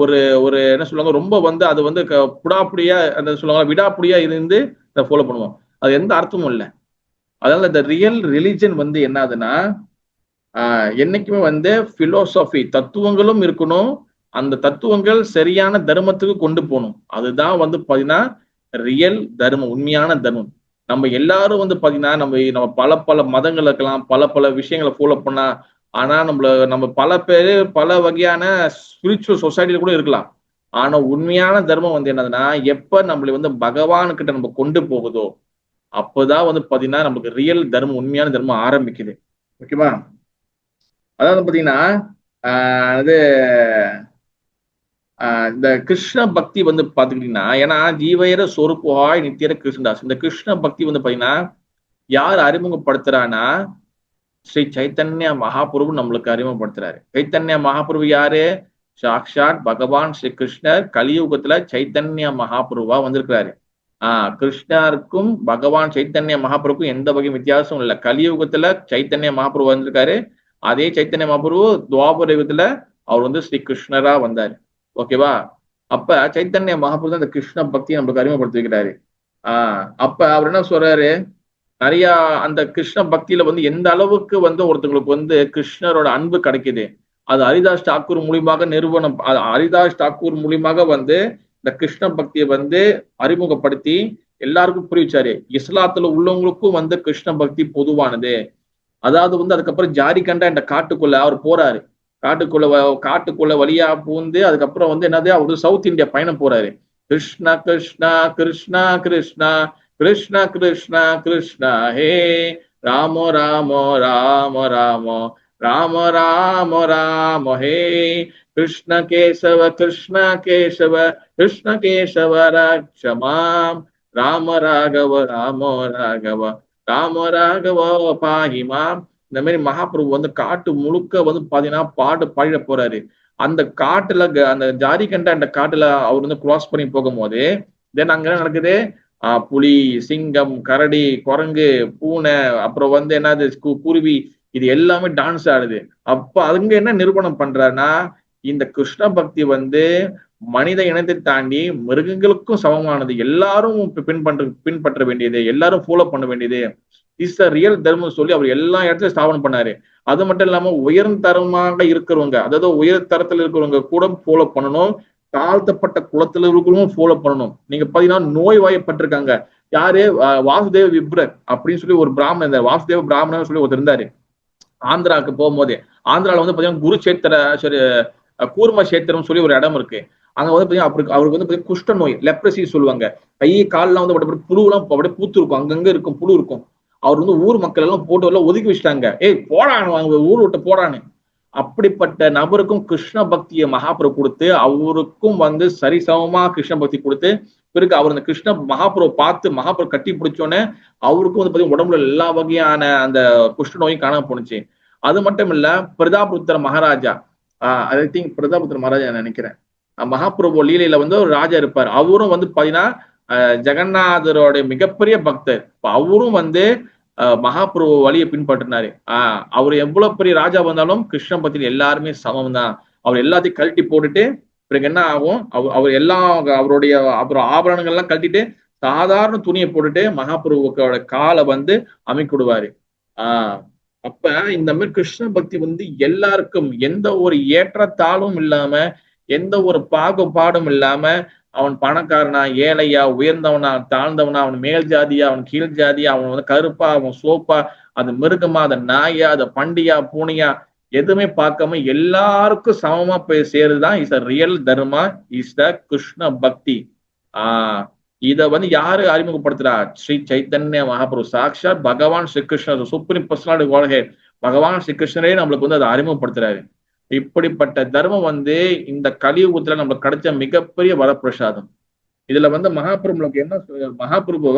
ஒரு ஒரு என்ன சொல்லுவாங்க ரொம்ப வந்து அது வந்து புடாப்புடியா அந்த சொல்லுவாங்க விடாப்புடியா இருந்து அதை ஃபாலோ பண்ணுவோம். அது எந்த அர்த்தமும் இல்லை. அதனால இந்த ரியல் ரிலிஜன் வந்து என்னதுன்னா என்னைக்குமே வந்து பிலோசபி தத்துவங்களும் இருக்கணும். அந்த தத்துவங்கள் சரியான தர்மத்துக்கு கொண்டு போகணும். அதுதான் வந்து பாத்தீங்கன்னா ரியல் தர்மம், உண்மையான தர்மம். நம்ம எல்லாரும் வந்து பாத்தீங்கன்னா நம்ம பல பல மதங்கள் இருக்கலாம், பல பல விஷயங்களை ஃபாலோ பண்ணா, ஆனா நம்ம பல பேரு பல வகையான ஸ்பிரிச்சுவல் சொசைட்டில கூட இருக்கலாம். ஆனா உண்மையான தர்மம் வந்து என்னதுன்னா எப்ப நம்மளை வந்து பகவானுக்கிட்ட நம்ம கொண்டு போகுதோ அப்பதான் வந்து பாத்தீங்கன்னா நமக்கு ரியல் தர்மம், உண்மையான தர்மம் ஆரம்பிக்குது. ஓகேவா? அதாவது பாத்தீங்கன்னா அது இந்த கிருஷ்ண பக்தி வந்து பாத்துக்கிட்டீங்கன்னா ஏன்னா ஜீவையர சொருப்புவாய் நித்தியர கிருஷ்ணதாஸ். இந்த கிருஷ்ண பக்தி வந்து பாத்தீங்கன்னா யார் அறிமுகப்படுத்துறான்னா ஸ்ரீ சைத்தன்ய மகாபிரபு நம்மளுக்கு அறிமுகப்படுத்துறாரு. சைத்தன்ய மகாபிரபு யாரு? சாக்ஷாத் பகவான் ஸ்ரீ கிருஷ்ணர் கலியுகத்துல சைத்தன்ய மகாபிரபுவா வந்திருக்கிறாரு. கிருஷ்ணருக்கும் பகவான் சைத்தன்ய மகாபிரபுக்கும் எந்த வகையும் வித்தியாசமும் இல்லை. கலியுகத்துல சைத்தன்ய மகாபிரபு வந்திருக்காரு. அதே சைத்தன்ய மகாபிரபு துவாபர யுகத்துல அவர் வந்து ஸ்ரீ கிருஷ்ணரா வந்தாரு. ஓகேவா? அப்ப சைத்தன்ய மகாபிரபு தான் இந்த கிருஷ்ண பக்தியை நம்மளுக்கு அறிமுகப்படுத்தி வைக்கிறாரு. அப்ப அவர் என்ன சொல்றாரு, நிறைய அந்த கிருஷ்ண பக்தியில வந்து எந்த அளவுக்கு வந்து ஒருத்தவங்களுக்கு வந்து கிருஷ்ணரோட அன்பு கிடைக்குது. அது ஹரிதாஸ் தாக்கூர் மூலியமாக ஹரிதாஸ் தாக்கூர் மூலியமாக வந்து இந்த கிருஷ்ண பக்தியை வந்து அறிமுகப்படுத்தி எல்லாருக்கும் புரிவிச்சாரு. இஸ்லாத்துல உள்ளவங்களுக்கும் வந்து கிருஷ்ண பக்தி பொதுவானது. அதாவது வந்து அதுக்கப்புறம் ஜாரிகண்டா என்ற காட்டுக்குள்ள அவர் போறாரு. காட்டுக்குள்ள வழியா பூந்து அதுக்கப்புறம் வந்து என்னது அவரு சவுத் இந்தியா பயணம் போறாரு. கிருஷ்ணா கிருஷ்ணா கிருஷ்ணா கிருஷ்ணா கிருஷ்ணா கிருஷ்ணா கிருஷ்ணா ஹே ராமோ ராமோ ராம ராமோ ராம ராம ராம ஹே கிருஷ்ண கேசவ கிருஷ்ண கேசவ கிருஷ்ண கேசவ ராட்சமாம் ராம ராகவ ராமோ ராகவ ராம ராகவ பாஹிமாம். இந்த மாதிரி மகாபிரபு வந்து காட்டு முழுக்க வந்து பாத்தீங்கன்னா பாட்டு பாடிட போறாரு. அந்த காட்டுல அந்த ஜாரிகண்டா அந்த காட்டுல அவர் வந்து கிராஸ் பண்ணி போகும்போது தென் அங்க என்ன நடக்குது, புலி, சிங்கம், கரடி, குரங்கு, பூனை, அப்புறம் வந்து என்னது குருவி, இது எல்லாமே டான்ஸ் ஆடுது. அப்ப அங்க என்ன நிரூபணம் பண்றாருன்னா இந்த கிருஷ்ண பக்தி வந்து மனித இனத்தை தாண்டி மிருகங்களுக்கும் சமமானது. எல்லாரும் பின்பற்ற வேண்டியது, எல்லாரும் ஃபாலோ பண்ண வேண்டியது இஸ் அ ரியல் தர்மம் சொல்லி அவர் எல்லா இடத்துலயும் ஸ்தாபனம் பண்ணாரு. அது மட்டும் இல்லாம உயர்தரமாக இருக்கிறவங்க, அதாவது உயர் தரத்துல இருக்கிறவங்க கூட ஃபாலோ பண்ணணும். தாழ்த்தப்பட்ட குளத்துல இருக்கிறவங்களும் ஃபாலோ பண்ணணும். நீங்க பாத்தீங்கன்னா நோய் வாய்ப்பட்டிருக்காங்க. யாரு? வாசுதேவ விப்ரர் அப்படின்னு சொல்லி ஒரு பிராமணன் இருந்தார். வாசுதேவ பிராமணன் சொல்லி ஒருத்தர் இருந்தாரு. ஆந்திராவுக்கு போகும்போது ஆந்திரால வந்து பாத்தீங்கன்னா கூர்ம சேத்திரம் சொல்லி ஒரு இடம் இருக்கு. அங்க வந்து பாத்தீங்கன்னா அவருக்கு வந்து குஷ்ட நோய், லெப்ரசி சொல்லுவாங்க. கை கால்லாம் வந்து புழுலாம் அப்படியே பூத்து இருக்கும், அங்கங்க இருக்கும், புழு இருக்கும். அவர் வந்து ஊர் மக்கள் எல்லாம் போட்டு எல்லாம் ஒதுக்கி வச்சுட்டாங்க. போடானு அவங்க ஊர் விட்டு போடான்னு. அப்படிப்பட்ட நபருக்கும் கிருஷ்ண பக்தியை மகாபிரபு கொடுத்து அவருக்கும் வந்து சரிசமமா கிருஷ்ண பக்தி கொடுத்து பிறகு அவர் அந்த கிருஷ்ண மகாபிரபு பார்த்து மகாபிரபு கட்டி பிடிச்சோன்னே அவருக்கும் வந்து பாத்தீங்கன்னா உடம்புல எல்லா வகையான அந்த குஷ்ட நோயும் காணாம போனுச்சு. அது மட்டும் இல்ல பிரதாபுத்திர மகாராஜா, ஐ திங்க் பிரதாபுத்திர மகாராஜா நினைக்கிறேன், மகாபிரபு லீலையில வந்து ஒரு ராஜா இருப்பார். அவரும் வந்து பாத்தீங்கன்னா ஜெகநாதரோட மிகப்பெரிய பக்தர். அவரும் வந்து மகாபிரபு வழியை பின்பற்றினாரு. அவர் எவ்வளவு பெரிய ராஜா வந்தாலும் கிருஷ்ண பக்தியில் எல்லாருமே சமம் தான். அவர் எல்லாத்தையும் கழட்டி போட்டுட்டு பிறகு என்ன ஆகும், அவர் எல்லாம் அவருடைய அப்புறம் ஆபரணங்கள் எல்லாம் கழட்டிட்டு சாதாரண துணியை போட்டுட்டு மகாபிரபுவோட காலை வந்து அமைக்கிடுவாரு. அப்ப இந்த மாதிரி கிருஷ்ண பக்தி வந்து எல்லாருக்கும் எந்த ஒரு ஏற்றத்தாழ்வும் இல்லாம எந்த ஒரு பாகுபாடும் இல்லாம அவன் பணக்காரனா ஏழையா உயர்ந்தவனா தாழ்ந்தவனா அவன் மேல் ஜாதியா அவன் கீழ் ஜாதியா அவன் வந்து கருப்பா அவன் சோப்பா அது மிருகமா அது நாயா அது பண்டியா பூனையா எதுவுமே பார்க்காம எல்லாருக்கும் சமமா போய் சேருதான் is a real dharma, is the Krishna bhakti. இத வந்து யாரு அறிமுகப்படுத்துறா? ஸ்ரீ சைத்தன்ய மகாபிரபு, சாக்ஷாத் பகவான் ஸ்ரீகிருஷ்ணர், சுப்ரீம் பர்சனாலிட்டி வாழ்கை பகவான் ஸ்ரீகிருஷ்ணரே நம்மளுக்கு வந்து அதை அறிமுகப்படுத்துறாரு. இப்படிப்பட்ட தர்மம் வந்து இந்த கலியுகத்துல நம்மளுக்கு கிடைச்ச மிகப்பெரிய வரப்பிரசாதம். இதுல வந்து மகாபிரபுக்கு என்ன மகாபிரபு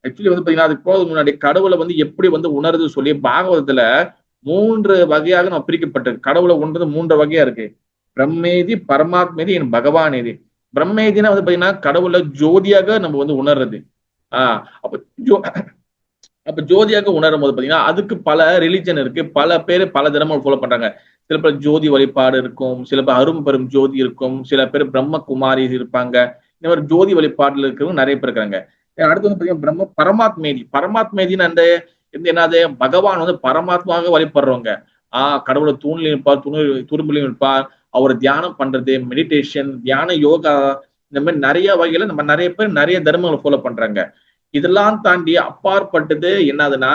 ஆக்சுவலி வந்து பாத்தீங்கன்னா அதுக்கு போது முன்னாடி கடவுளை வந்து எப்படி வந்து உணருது சொல்லி பாகவதத்துல 3 வகையாக நம்ம பிரிக்கப்பட்டிருக்கு. கடவுளை உணர்றது 3 வகையா இருக்கு. பிரம்மேதி, பரமாத்மேதி, என் பகவானேதி. பிரம்மேதினா வந்து பாத்தீங்கன்னா கடவுளை ஜோதியாக நம்ம வந்து உணர்றது. அப்ப அப்ப ஜோதியாக உணரும் போது பாத்தீங்கன்னா அதுக்கு பல ரிலிஜன் இருக்கு, பல பேர் பல தர்மம் ஃபாலோ பண்றாங்க. சில பேர் ஜோதி வழிபாடு இருக்கும், சில பேர் அரும் பெரும் ஜோதி இருக்கும், சில பேர் பிரம்மகுமாரி இருப்பாங்க. இந்த மாதிரி ஜோதி வழிபாடுல இருக்கிறவங்க நிறைய பேர் இருக்காங்க. அடுத்து வந்து பாத்தீங்கன்னா பரமாத்மேதி. பரமாத்மேதின்னு அந்த என்னது பகவான் வந்து பரமாத்மாவாக வழிபடுறவங்க. கடவுளை தூண்லையும் இருப்பார், துரும்புலையும் இருப்பார். அவர் தியானம் பண்றது, மெடிடேஷன், தியான யோகா, இந்த மாதிரி நிறைய வகையில நம்ம நிறைய பேர் நிறைய தர்மங்களை ஃபாலோ பண்றாங்க. இதெல்லாம் தாண்டி அப்பாற்பட்டது என்னதுன்னா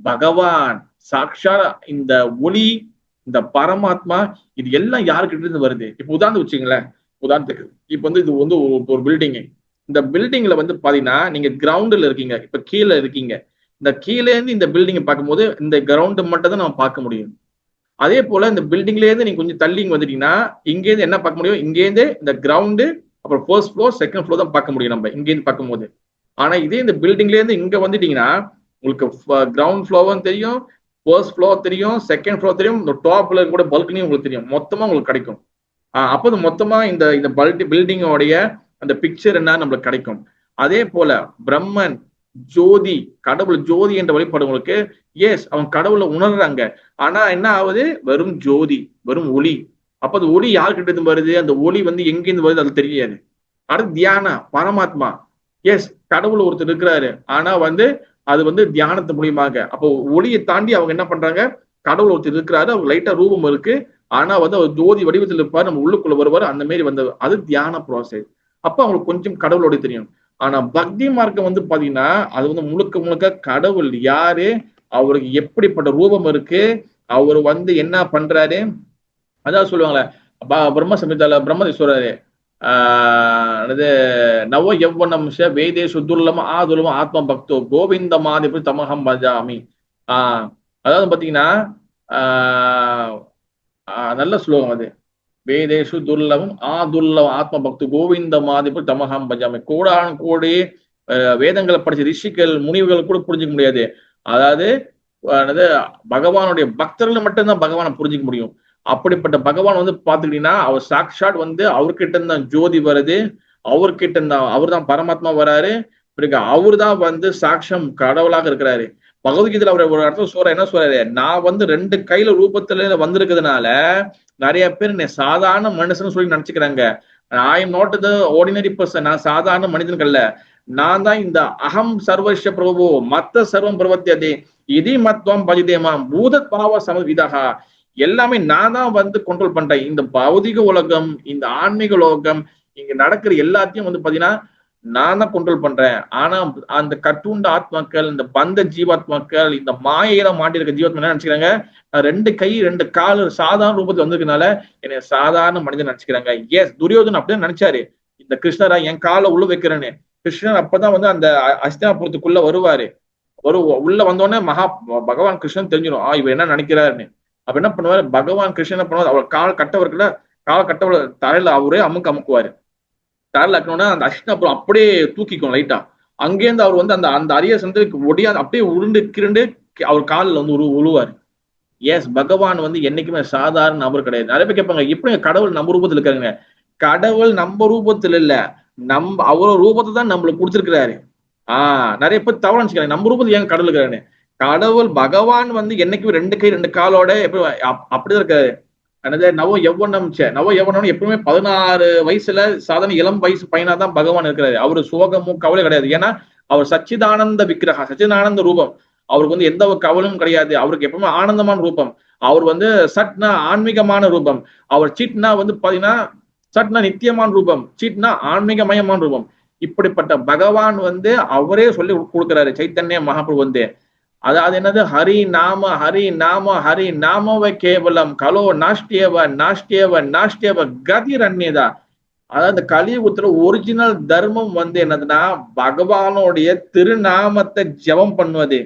பகவான் சாக்ஷா இந்த ஒளி, இந்த பரமாத்மா, இது எல்லாம் யாருக்கிட்ட இருந்து வருது? இப்ப உதாரணம் வச்சுங்களேன். உதாரணத்துக்கு இப்ப வந்து இது வந்து ஒரு பில்டிங். இந்த பில்டிங்ல வந்து பாத்தீங்கன்னா நீங்க கிரவுண்ட்ல இருக்கீங்க, இப்ப கீழே இருக்கீங்க. இந்த கீழே இருந்து இந்த பில்டிங் பார்க்கும்போது இந்த கிரவுண்ட் மட்டும் தான் நம்ம பார்க்க முடியும். அதே போல இந்த பில்டிங்ல இருந்து நீங்க கொஞ்சம் தள்ளி வந்துட்டீங்கன்னா இங்க இருந்து என்ன பார்க்க முடியும்? இங்க இருந்து இந்த கிரவுண்டு, அப்புறம் ஃபர்ஸ்ட் ஃப்ளோர், செகண்ட் ஃப்ளோர் தான் பார்க்க முடியும் நம்ம இங்க இருந்து பார்க்கும்போது. ஆனா இதே இந்த பில்டிங்ல இருந்து இங்க வந்துட்டீங்கன்னா உங்களுக்கு கிரவுண்ட் ஃப்ளோரும் தெரியும், ஃபர்ஸ்ட் ஃப்ளோர் தெரியும், செகண்ட் ஃப்ளோர் தெரியும், இந்த டாப்ல கூட பல்கனியும் உங்களுக்கு தெரியும். மொத்தமா உங்களுக்கு கிடைக்கும். அப்போ மொத்தமா இந்த இந்த பில்டிங்கோடைய அந்த பிக்சர் என்ன நம்மளுக்கு கிடைக்கும். அதே போல பிரம்மன் ஜோதி, கடவுள் ஜோதி என்ற வழிபாடுங்களுக்கு எஸ் அவன் கடவுளை உணர்றாங்க. ஆனா என்ன ஆகுது? வெறும் ஜோதி, வெறும் ஒளி. அப்ப அந்த ஒளி யாருக்கிட்ட இருந்து வருது? அந்த ஒளி வந்து எங்கிருந்து வருது அது தெரியாது. அடுத்து தியான பரமாத்மா. எஸ் கடவுள் ஒருத்தர் இருக்கிறாரு, ஆனா வந்து அது வந்து தியானத்து மூலியமாக. அப்போ ஒளியை தாண்டி அவங்க என்ன பண்றாங்க? கடவுள் ஒருத்தர் இருக்கிறாரு, அவர் லைட்டா ரூபம் இருக்கு, ஆனா வந்து அவர் ஜோதி வடிவத்தில் இருப்பார், நம்ம உள்ளுக்குள்ள வருவார், அந்த மாதிரி வந்து அது தியான ப்ராசஸ். அப்ப அவங்களுக்கு கொஞ்சம் கடவுளோட தெரியும். ஆனா பக்தி மார்க்கம் வந்து பாத்தீங்கன்னா அது வந்து முழுக்க முழுக்க கடவுள் யாரு, அவருக்கு எப்படிப்பட்ட ரூபம் இருக்கு, அவர் வந்து என்ன பண்றாரு, அதான் சொல்லுவாங்களே பிரம்ம சமிதால பிரம்மதி சொல்றாரு, நவ யவ்வனம் வேதே சுத்துல்லம ஆதுலம ஆத்ம பக்தோ கோவிந்த மாதிரி தமகம் பஜாமி. அதாவது பாத்தீங்கன்னா நல்ல ஸ்லோகம் அது. வேதேஷு துர்லபம் துர்லபம் ஆத்ம பக்தி கோவிந்த மாதிரி தமகம் பஜாமி. கோடான கோடி வேதங்களை படிச்ச ரிஷிகள் முனிவுகள் கூட புரிஞ்சுக்க முடியாது. அதாவது பகவானுடைய பக்தர்கள் மட்டும்தான் பகவானை புரிஞ்சுக்க முடியும். அப்படிப்பட்ட பகவான் வந்து பாத்துக்கிட்டீங்கன்னா அவர் சாக்ஷாட் வந்து அவர்கிட்ட இருந்தான் ஜோதி வருது, அவர்கிட்ட இருந்தான் அவர் தான் பரமாத்மா வராரு, அவரு தான் வந்து சாட்சம் கடவுளாக இருக்கிறாரு. பகவத்கீதையில அவர் ஒரு இடத்துல சொல்ற என்ன சொல்றாரு, நான் வந்து 2 கையில ரூபத்துல வந்திருக்கிறதுனால நிறைய பேர் என்னை சாதாரண மனுஷன் சொல்லி நினைச்சுக்கிறாங்க. I am not the ordinary person, நான் சாதாரண மனிதன்கள் இல்ல, நான் தான் இந்த அகம் சர்வஸ்ய பிரபு மத்த சர்வம் பிரவத்தியதே இதி மத்வம் பஜிதேமாம் பூதத் பாவ சமவிதா. எல்லாமே நான் தான் வந்து கண்ட்ரோல் பண்றேன். இந்த பௌதிக உலகம், இந்த ஆன்மீக உலகம், இங்க நடக்கிற எல்லாத்தையும் வந்து பாத்தீங்கன்னா நான் தான் கண்ட்ரோல் பண்றேன். ஆனா அந்த கட்டுண்ட ஆத்மாக்கள், இந்த பந்த ஜீவாத்மாக்கள், இந்த மாயையில மாட்டி இருக்க ஜீவாத்மா என்ன நினைச்சுக்கிறாங்க, 2 கை 2 கால் சாதாரண ரூபத்துல வந்திருக்கனால என்னை சாதாரண மனிதன் நினைச்சுக்கிறாங்க. எஸ் துரியோதன் அப்படிதான் நினைச்சாரு, இந்த கிருஷ்ணரா என் காலை உள்ள வைக்கிறேன்னு. கிருஷ்ணன் அப்பதான் வந்து அந்த அஸ்தினாபுரத்துக்குள்ள வருவாரு. உள்ள வந்தோடனே பகவான் கிருஷ்ணன் தெரிஞ்சிடும் இவர் என்ன நினைக்கிறாருன்னு. அப்ப என்ன பண்ணுவாரு பகவான் கிருஷ்ணன், என்ன பண்ணுவாரு, அவர் கால் கட்டவர்கிட்ட கால் கட்டவர் தலையில அவரே அமுக்குவாரு. தலையில அக்கணும்னா அந்த அஸ்தினாபுரம் அப்படியே தூக்கிக்கும் லைட்டா. அங்கேருந்து அவர் வந்து அந்த அந்த அரிய சந்ததிக்கு ஒடியா அப்படியே உருண்டு கிருண்டு அவர் காலில் வந்து உழுவாரு. எஸ் பகவான் வந்து என்னைக்குமே சாதாரண நபர் கிடையாது. நிறைய பேர் கேட்பாங்க எப்படி கடவுள் நம்ம ரூபத்தில் இருக்காருங்க. கடவுள் நம்ம ரூபத்தில் இல்ல, அவரோட ரூபத்தை தான் நம்மளுக்கு கொடுத்துருக்கிறாரு. நிறைய பேர் தவறு நினைச்சுக்கிறாங்க நம்ம ரூபத்தில் ஏன் கடவுள் இருக்காருன்னு. கடவுள் பகவான் வந்து என்னைக்குமே 2 கை 2 காலோட எப்படி அப்படிதான் இருக்காரு. நவ யவ்வனம் எப்பவுமே 16 வயசுல சாதாரண இளம் வயசு பையனா தான் பகவான் இருக்கிறாரு. அவரு சோகமும் கவலை கிடையாது. ஏன்னா அவர் சச்சிதானந்த விக்கிரகா, சச்சிதானந்த ரூபம். அவருக்கு வந்து எந்த ஒரு கவலும் கிடையாது. அவருக்கு எப்பவுமே ஆனந்தமான ரூபம். அவர் வந்து சட்னா ஆன்மீகமான ரூபம். அவர் சீட்னா வந்து பாத்தீங்கன்னா சட்னா நித்தியமான ரூபம், சீட்னா ஆன்மீகமயமான ரூபம். இப்படிப்பட்ட பகவான் வந்து அவரே சொல்லி கொடுக்கிறாரு சைத்தன்ய மகாபிரபு வந்து அதாவது என்னது, ஹரி நாம ஹரி நாம ஹரி நாமவ கேவலம் கலோ நாஷ்டியவ நாஷ்டியவ நாஷ்டியவ கதிரண்யதா. அதாவது இந்த கலியுகத்துல ஒரிஜினல் தர்மம் வந்து என்னதுன்னா பகவானுடைய திருநாமத்தை ஜெபம் பண்ணுவது,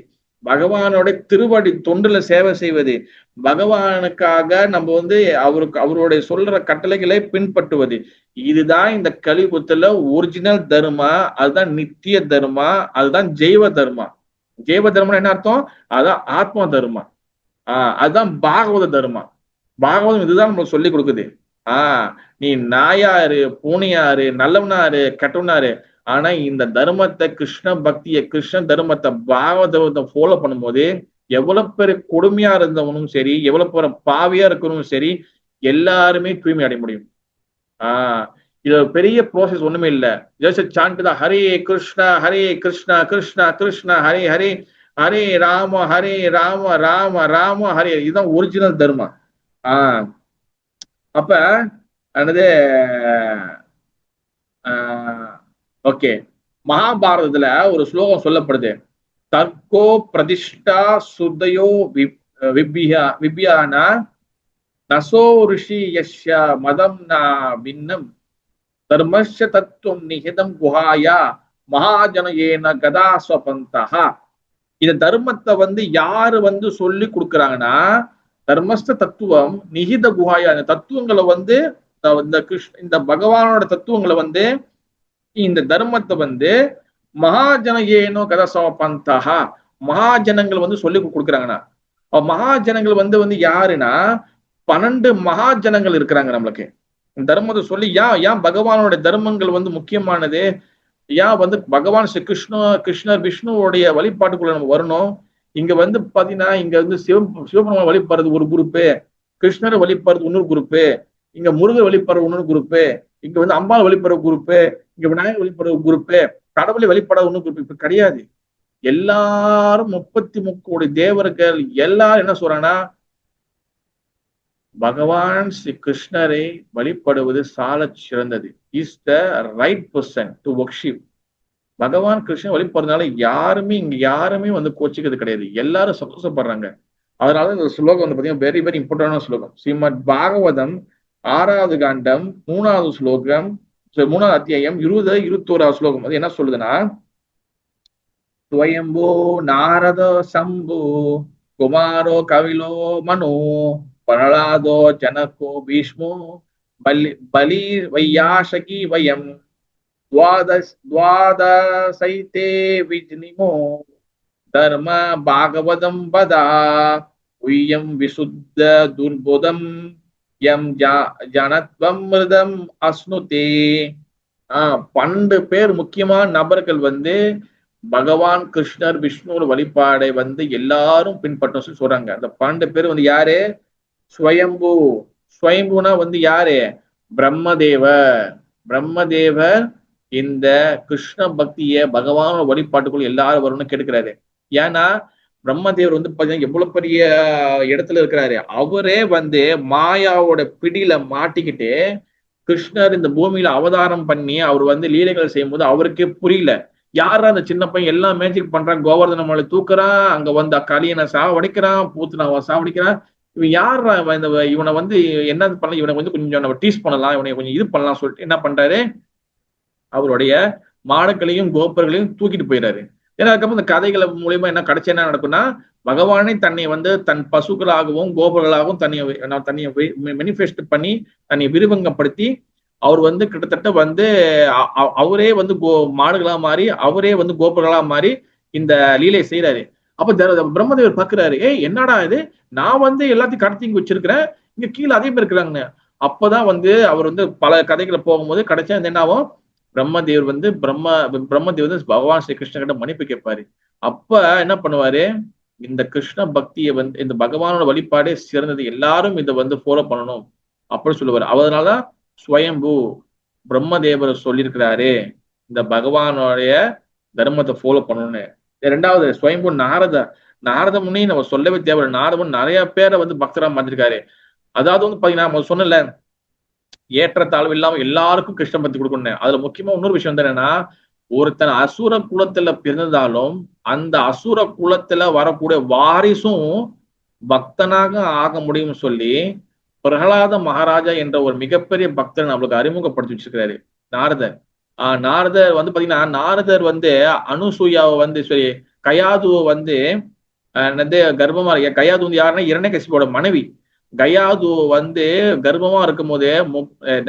பகவானுடைய திருவடி தொண்டுல சேவை செய்வது, பகவானுக்காக நம்ம வந்து அவருடைய சொல்ற கட்டளைகளை பின்பற்றுவது. இதுதான் இந்த கலியுகத்துல ஒரிஜினல் தர்மா. அதுதான் நித்திய தர்மா. அதுதான் ஜெய்வ தர்மா. ஜெய்வ தர்மம் என்ன அர்த்தம்? அதான் ஆத்ம தர்மா. அதுதான் பாகவத தர்மா. பாகவதம் இதுதான் நம்மளுக்கு சொல்லி கொடுக்குது. நீ நாயாரு பூனையாரு நல்லவனாரு கெட்டவனாரு, ஆனா இந்த தர்மத்தை கிருஷ்ண பக்திய கிருஷ்ண தர்மத்தை பாகவதத்தை ஃபாலோ பண்ணும்போது எவ்வளவு பேர் கொடுமையா இருந்தவனும் சரி, எவ்வளவு பேர் பாவியா இருக்கிறவனும் சரி, எல்லாருமே தூய்மை அடைய முடியும். இது பெரிய ப்ராசஸ் ஒண்ணுமே இல்ல. ஜஸ்ட் சாண்ட் தான், ஹரே கிருஷ்ணா ஹரே கிருஷ்ணா கிருஷ்ணா கிருஷ்ணா ஹரே ஹரே ஹரே ராம ராம ராம ஹரே. இதுதான் ஒரிஜினல் தர்மா. அப்ப என்னது, ஓகே, மகாபாரதத்துல ஒரு ஸ்லோகம் சொல்லப்படுது. தர்க்கோ பிரதிஷ்டா சுதயோ விபியானா நசோ ரிஷி யஸ்ய மதம் நா பின்னம் தர்மஸ்ய தத்துவம் நிகிதம் குஹாயா மகாஜனயேன கதாஸ்வபந்தஹா. இந்த தர்மத்தை வந்து யாரு வந்து சொல்லி கொடுக்குறாங்கன்னா, தர்மஸ்த தத்துவம் நிகித குஹாயா, இந்த தத்துவங்களை வந்து இந்த பகவானோட தத்துவங்களை வந்து இந்த தர்மத்தை வந்து மகாஜனயேனோ கதாஸ்வபந்தஹா, மகாஜனங்கள் வந்து சொல்லி கொடுக்குறாங்கன்னா, மகாஜனங்கள் வந்து யாருன்னா 12 மகாஜனங்கள் இருக்கிறாங்க நம்மளுக்கு. தர்மத்தை சொல்லி ஏன் பகவானோட தர்மங்கள் வந்து முக்கியமானது, ஏன் வந்து பகவான் ஸ்ரீ கிருஷ்ணர் விஷ்ணுவோடைய வழிபாட்டுக்குள்ள நம்ம வரணும். இங்க வந்து பாத்தீங்கன்னா, இங்க வந்து சிவபெருமான் வழிபடுறது ஒரு குரூப்பு, கிருஷ்ணரை வழிபடுறது இன்னொரு குரூப்பு, இங்க முருகர் வழிபடுற இன்னொரு குரூப்பு, இங்க வந்து அம்பாள் வழிபடுற குரூப்பு, இங்க விநாயகர் வழிபடுற குரூப்பு, கடவுளை வழிபடாத இன்னொரு குரூப். இப்ப கிடையாது. எல்லாரும் 33 கோடி தேவர்கள் எல்லாரும் என்ன சொல்றாங்கன்னா, பகவான் ஸ்ரீ கிருஷ்ணரை வழிபடுவது சால சிறந்தது. Is the right person to worship. பகவான் கிருஷ்ணன் வழிபடுறதுனால யாருமே வந்து கோச்சிக்கிறது கிடையாது. எல்லாரும் சந்தோஷப்படுறாங்க. அதனால இந்த ஸ்லோகம் வந்து பாத்தீங்கன்னா வெரி வெரி இம்பார்ட்டன்டான ஸ்லோகம். ஸ்ரீமத் பாகவதம் 6வது காண்டம் 3வது ஸ்லோகம், 3வது அத்தியாயம் 20, 21வது ஸ்லோகம். அது என்ன சொல்லுதுன்னா, ஸ்வயம்போ நாரத சம்பு குமாரோ கவிலோ மனோ பிரலாதோ ஜனகோ பீஷ்மோ பலி வையாசகி வயம் துவாதசைதே விஜ்னிமோ தர்ம பாகவதம் பதா உய்யம் விசுத்த துர்புதம் யம் ஜனத்வம் மிருதம் அஸ்னுதே. 12 பேர் முக்கியமான நபர்கள் வந்து பகவான் கிருஷ்ணர் விஷ்ணுவோட வழிபாடை வந்து எல்லாரும் பின்பற்ற சொல்றாங்க. அந்த 12 பேர் வந்து யாரு? ஸ்வயம்பு. ஸ்வயம்புனா வந்து யாரு? பிரம்மதேவர் இந்த கிருஷ்ண பக்திய பகவானோட வழிபாட்டுக்குள்ள எல்லாரும் வரும்னு கேட்கிறாரு. ஏன்னா பிரம்மதேவர் வந்து பாத்தீங்கன்னா எவ்வளவு பெரிய இடத்துல இருக்கிறாரு. அவரே வந்து மாயாவோட பிடியில மாட்டிக்கிட்டு கிருஷ்ணர் இந்த பூமியில அவதாரம் பண்ணி அவர் வந்து லீலைகள் செய்யும் போது அவருக்கே புரியல, யாரா அந்த சின்ன பையன் எல்லாம் மேஜிக் பண்றான், கோவர்தன மலை தூக்குறான், அங்க வந்து கலியனை சாவடிக்கிறான், பூத்தனாவை சாவடிக்கிறான், இவன் யாரா இவனை வந்து என்ன பண்ணலாம், இவனை வந்து கொஞ்சம் டீஸ் பண்ணலாம், இவனை கொஞ்சம் இது பண்ணலாம் சொல்லிட்டு என்ன பண்றாரு, அவருடைய மாடுகளையும் கோபர்களையும் தூக்கிட்டு போயிடாரு. ஏன்னா அதுக்கப்புறம் இந்த கதைகளை மூலியமா என்ன கடைசி என்ன நடக்கும்னா, பகவானே தன்னை வந்து தன் பசுக்களாகவும் கோபர்களாகவும் தன்னை மெனிஃபெஸ்ட் பண்ணி தன்னை விரிவங்கப்படுத்தி அவர் வந்து கிட்டத்தட்ட வந்து அவரே வந்து மாடுகளா மாறி அவரே வந்து கோபுரங்களா மாறி இந்த லீலை செய்யறாரு. அப்ப பிரம்மதேவர் பாக்குறாரு, என்னடா இது, நான் வந்து எல்லாத்தையும் கடத்தி இங்க வச்சிருக்கிறேன், இங்க கீழே அதே மாதிரி இருக்கிறாங்க. அப்பதான் வந்து அவர் வந்து பல கதைகளை போகும்போது கடைசியா என்ன ஆகும், பிரம்மதேவர் வந்து பகவான் ஸ்ரீ கிருஷ்ணன் கிட்ட மன்னிப்பு கேட்பாரு. அப்ப என்ன பண்ணுவாரு, இந்த கிருஷ்ண பக்தியை வந்து இந்த பகவானோட வழிபாடே சிறந்தது, எல்லாரும் இதை வந்து ஃபாலோ பண்ணணும் அப்படின்னு சொல்லுவாரு. அதனாலதான் ஸ்வயம்பு பிரம்மதேவர் சொல்லியிருக்கிறாரு இந்த பகவானுடைய தர்மத்தை ஃபாலோ பண்ணணும்னு. 2வது ஸ்வயம்பு நாரத முனி நம்ம சொல்லவே தேவை. நாரதமுன் நிறைய பேரை வந்து பக்தரா மாத்திருக்காரு. அதாவது வந்து பாத்தீங்கன்னா நம்ம சொன்னல, ஏற்றத்தாழ்வு இல்லாம எல்லாருக்கும் கிருஷ்ண பக்தி கொடுக்கணும். அதுல முக்கியமா இன்னொரு விஷயம் வந்து என்னன்னா, ஒருத்தன் அசுர குலத்துல பிறந்தாலும் அந்த அசுர குலத்துல வரக்கூடிய வாரிசும் பக்தனாக ஆக முடியும்னு சொல்லி பிரகலாத மகாராஜா என்ற ஒரு மிகப்பெரிய பக்தர் நம்மளுக்கு அறிமுகப்படுத்தி வச்சிருக்கிறாரு நாரதர். நாரதர் வந்து பாத்தீங்கன்னா, நாரதர் வந்து அனுசூயாவை வந்து சரி கயாதுவை வந்து கர்ப்பமா கயாது வந்து யாருன்னா இரண்யகசிபோட மனைவி. கயாது வந்து கர்ப்பமா இருக்கும் போதே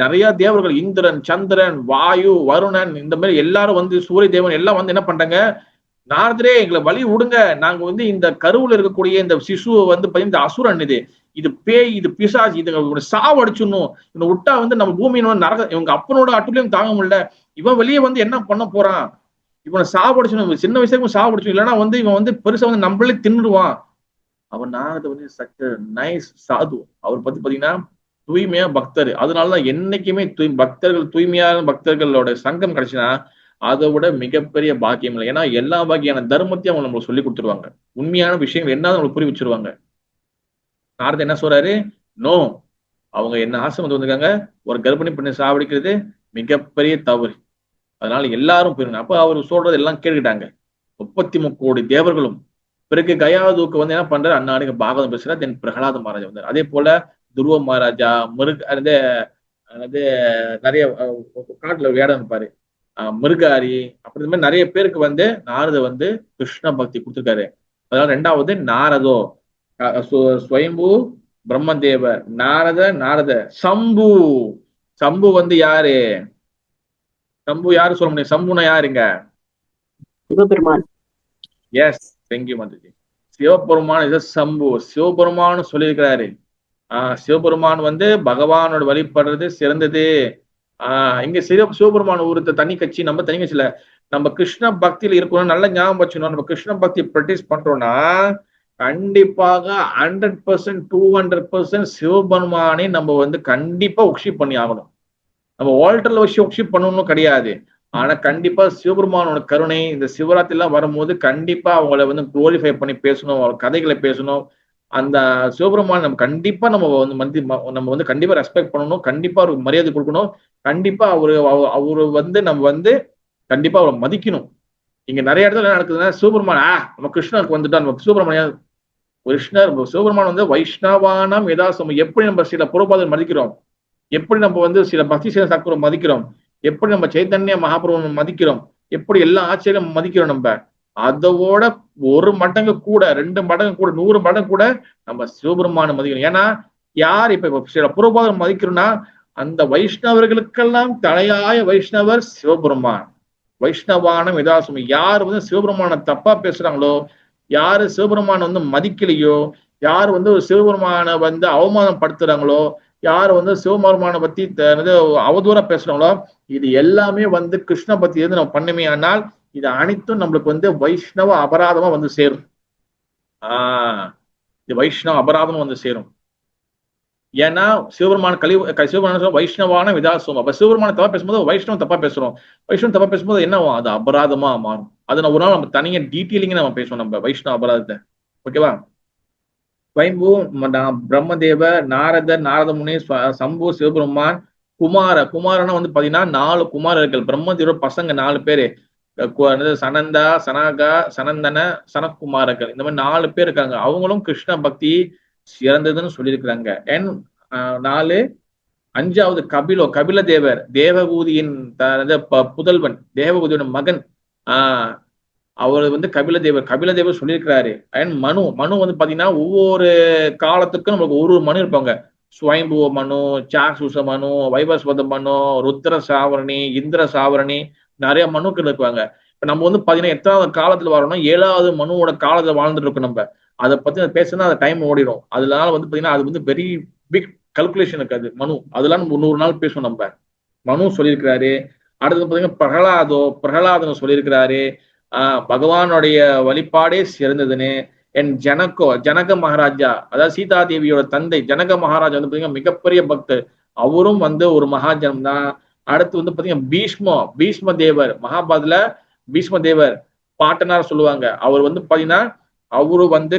நிறைய தேவர்கள் இந்திரன், சந்திரன், வாயு, வருணன் இந்த மாதிரி எல்லாரும் வந்து சூரிய தேவன் எல்லாம் வந்து என்ன பண்றாங்க, நாரதரே எங்களை வழி விடுங்க, நாங்க வந்து இந்த கருவுல இருக்கக்கூடிய இந்த சிசுவை வந்து இந்த அசுரன் இது பேய், இது பிசாஜ், இது சாவடிச்சுடணும், இவனை விட்டா வந்து நம்ம பூமியினோட நரக, இவங்க அப்பனோட அட்டுலையும் தாங்க முடியல, இவன் வெளியே வந்து என்ன பண்ண போறான், இவனை சாவடிச்சணும், சின்ன வயசுல சாவடிச்சணும், இல்லைன்னா வந்து இவன் வந்து பெருசா வந்து நம்மளே தின்னுடுவான். அவர் நாரத வந்து சச் நைஸ் சாது. அவர் பத்தி பாத்தீங்கன்னா தூய்மையா பக்தர். அதனாலதான் என்னைக்குமே பக்தர்கள், தூய்மையான பக்தர்களோட சங்கம் கிடைச்சுன்னா அதை விட மிகப்பெரிய பாக்கியம் இல்லை. ஏன்னா எல்லா வகையான தர்மத்தையும் அவங்க நம்மளுக்கு சொல்லி கொடுத்துருவாங்க. உண்மையான விஷயங்கள் என்ன நம்மளுக்கு புரிய வச்சிருவாங்க. நாரத என்ன சொல்றாரு, நோ, அவங்க என்ன ஆசிரமத்தை வந்திருக்காங்க, ஒரு கர்ப்பிணி பெண்ணை சாவடிக்கிறது மிகப்பெரிய தவறு, அதனால எல்லாரும் போயிருங்க. அப்ப அவர் சொல்றது எல்லாம் கேட்டுக்கிட்டாங்க 33 கோடி தேவர்களும். பிறகு கயாதுக்கு வந்து என்ன பண்றாரு, அண்ணாடிக்கு பாகவதம் பேசுறாரு. தென் பிரகலாத மகாராஜா வந்தார். அதே போல துருவ மகாராஜா, அதாவது நிறைய காட்டுல வேடம் இருப்பாரு, மிருகாரி, அப்படி இந்த மாதிரி நிறைய பேருக்கு வந்து நாரத வந்து கிருஷ்ண பக்தி கொடுத்திருக்காரு. அதனால 2வது நாரதோ ஸ்வயம்பு பிரம்மதேவர், நாரத சம்பு. சம்பு வந்து யாரு, சம்பு யாரு சொல்ல முடியும், சம்புனா யாருங்க, சிவபெருமான். எஸ், தேங்க்யூ மந்திரி. சிவபெருமான் இதை சம்பு, சிவபெருமான் சொல்லியிருக்கிறாரு. சிவபெருமான் வந்து பகவானோட வழிபடுறது சிறந்தது. இங்க சிவபெருமான் ஒரு தனி கட்சி, நம்ம தனி கட்சியில நம்ம கிருஷ்ண பக்தியில இருக்கணும். நல்ல ஞாபகம் வச்சுக்கணும், நம்ம கிருஷ்ண பக்தி பிராக்டிஸ் பண்றோம்னா கண்டிப்பாக 100%, 200% சிவபெருமானை நம்ம வந்து கண்டிப்பா ஒர்ஷிப் பண்ணி ஆகணும். நம்ம ஆல்டர்ல வச்சு ஒர்ஷிப் பண்ணணும் கிடையாது. ஆனா கண்டிப்பா சிவபெருமானோட கருணை இந்த சிவராத்திரி எல்லாம் வரும்போது கண்டிப்பா அவங்கள வந்து குளோரிஃபை பண்ணி பேசணும், அவங்க கதைகளை பேசணும். அந்த சிவபெருமான் நம்ம கண்டிப்பா நம்ம வந்து கண்டிப்பா ரெஸ்பெக்ட் பண்ணணும், கண்டிப்பா அவருக்கு மரியாதை கொடுக்கணும், கண்டிப்பா அவரு வந்து நம்ம வந்து கண்டிப்பா அவரை மதிக்கணும். இங்க நிறைய இடத்துல என்ன நடக்குதுன்னா, சிவபெருமான் நம்ம கிருஷ்ணருக்கு வந்துட்டா நம்ம சிவபெருமான் சிவபெருமான் வந்து வைஷ்ணவானம் யதாசம். எப்படி நம்ம சில புரோபாதர் மதிக்கிறோம், எப்படி நம்ம வந்து சில பக்தி சேன சாக்குரம் மதிக்கிறோம், எப்படி நம்ம சைத்தன்ய மகாபிரபு மதிக்கிறோம், எப்படி எல்லா ஆச்சரியம் மதிக்கிறோம், நம்ம அதோட 1 மடங்கு கூட, 2 மடங்கு கூட, 100 மடங்கு கூட நம்ம சிவபெருமான மதிக்கணும். ஏன்னா யார் இப்ப சில புரோபாதம் மதிக்கிறோம்னா அந்த வைஷ்ணவர்களுக்கெல்லாம் தலையாய வைஷ்ணவர் சிவபெருமான். வைஷ்ணவானம் யதாசம். யார் வந்து சிவபெருமான தப்பா பேசுறாங்களோ, யாரு சிவபெருமான வந்து மதிக்கலையோ, யார் வந்து ஒரு சிவபெருமான வந்து அவமானப்படுத்துறாங்களோ, யார் வந்து சிவபெருமான பத்தி அவதூறா பேசுறாங்களோ, இது எல்லாமே வந்து கிருஷ்ண பக்தி இருந்து நம்ம பண்ணுமே. ஆனால் இது அனைத்தும் நம்மளுக்கு வந்து வைஷ்ணவ அபராதமா வந்து சேரும். இது வைஷ்ணவ அபராதமா வந்து சேரும். ஏன்னா சிவபெருமான சிவபெருமான வைஷ்ணவான விதாசம். அப்ப சிவபெருமான தப்பா பேசும்போது வைஷ்ணவம் தப்பா பேசுறோம், வைஷ்ணவம் தப்பா பேசும்போது என்ன அது அபராதமா மாறும். அது ஒரு நாள் நம்ம தனியா டீட்டெயிலிங்க நம்ம பேசுவோம், நம்ம வைஷ்ணவ அபராதத்தை. ஓகேவா. ஸ்வயம்பு, பிரம்மதேவ, நாரதர், நாரத முனி, சம்பு, சிவபெருமான், குமாரனா வந்து பாத்தீங்கன்னா 4 குமாரர்கள். பிரம்மதேவ பசங்க 4 பேரு, சனந்தா, சனாகா, சனந்தன, சனக்குமாரர்கள். இந்த மாதிரி 4 பேர் இருக்காங்க. அவங்களும் கிருஷ்ண பக்தி சிறந்ததுன்னு சொல்லியிருக்கிறாங்க. 5வது கபில தேவர், தேவகூதியின் புதல்வன், தேவகூதியோட மகன். அவர் வந்து கபிலதேவர் சொல்லியிருக்கிறாரு. அண்ட் மனு வந்து பாத்தீங்கன்னா ஒவ்வொரு காலத்துக்கும் நம்மளுக்கு ஒரு மனு இருப்பாங்க. ஸ்வயம்புவ மனு, சாக்ஷுஷ மனு, வைவஸ்வத மனு, ருத்ர சாவரணி, இந்திர சாவரணி, நிறைய மனுக்கள் இருக்குவாங்க. இப்ப நம்ம வந்து பாத்தீங்கன்னா எத்தனாவது காலத்துல வரோம்னா 7வது மனுவோட காலத்துல வாழ்ந்துட்டு இருக்கோம். நம்ம அதை பத்தி பேசுனா அந்த டைம் ஓடிடும். அதனால வந்து பாத்தீங்கன்னா அது வந்து வெரி பிக் கல்குலேஷன் இருக்காது மனு. அதெல்லாம் நம்ம 100 நாள் பேசுவோம். நம்ம மனு சொல்லியிருக்கிறாரு. அடுத்தது பாத்தீங்கன்னா பிரகலாதன் சொல்லியிருக்கிறாரு, பகவானுடைய வழிபாடே சிறந்ததுன்னு. என் ஜனக மகாராஜா, அதாவது சீதா தேவியோட தந்தை ஜனக மகாராஜா வந்து பாத்தீங்கன்னா மிகப்பெரிய பக்தர். அவரும் வந்து ஒரு மகாஜனம் தான். அடுத்து வந்து பாத்தீங்கன்னா பீஷ்ம தேவர், மகாபாரதத்துல பீஷ்ம தேவர் பாட்டனார் சொல்லுவாங்க. அவர் வந்து பாத்தீங்கன்னா அவரு வந்து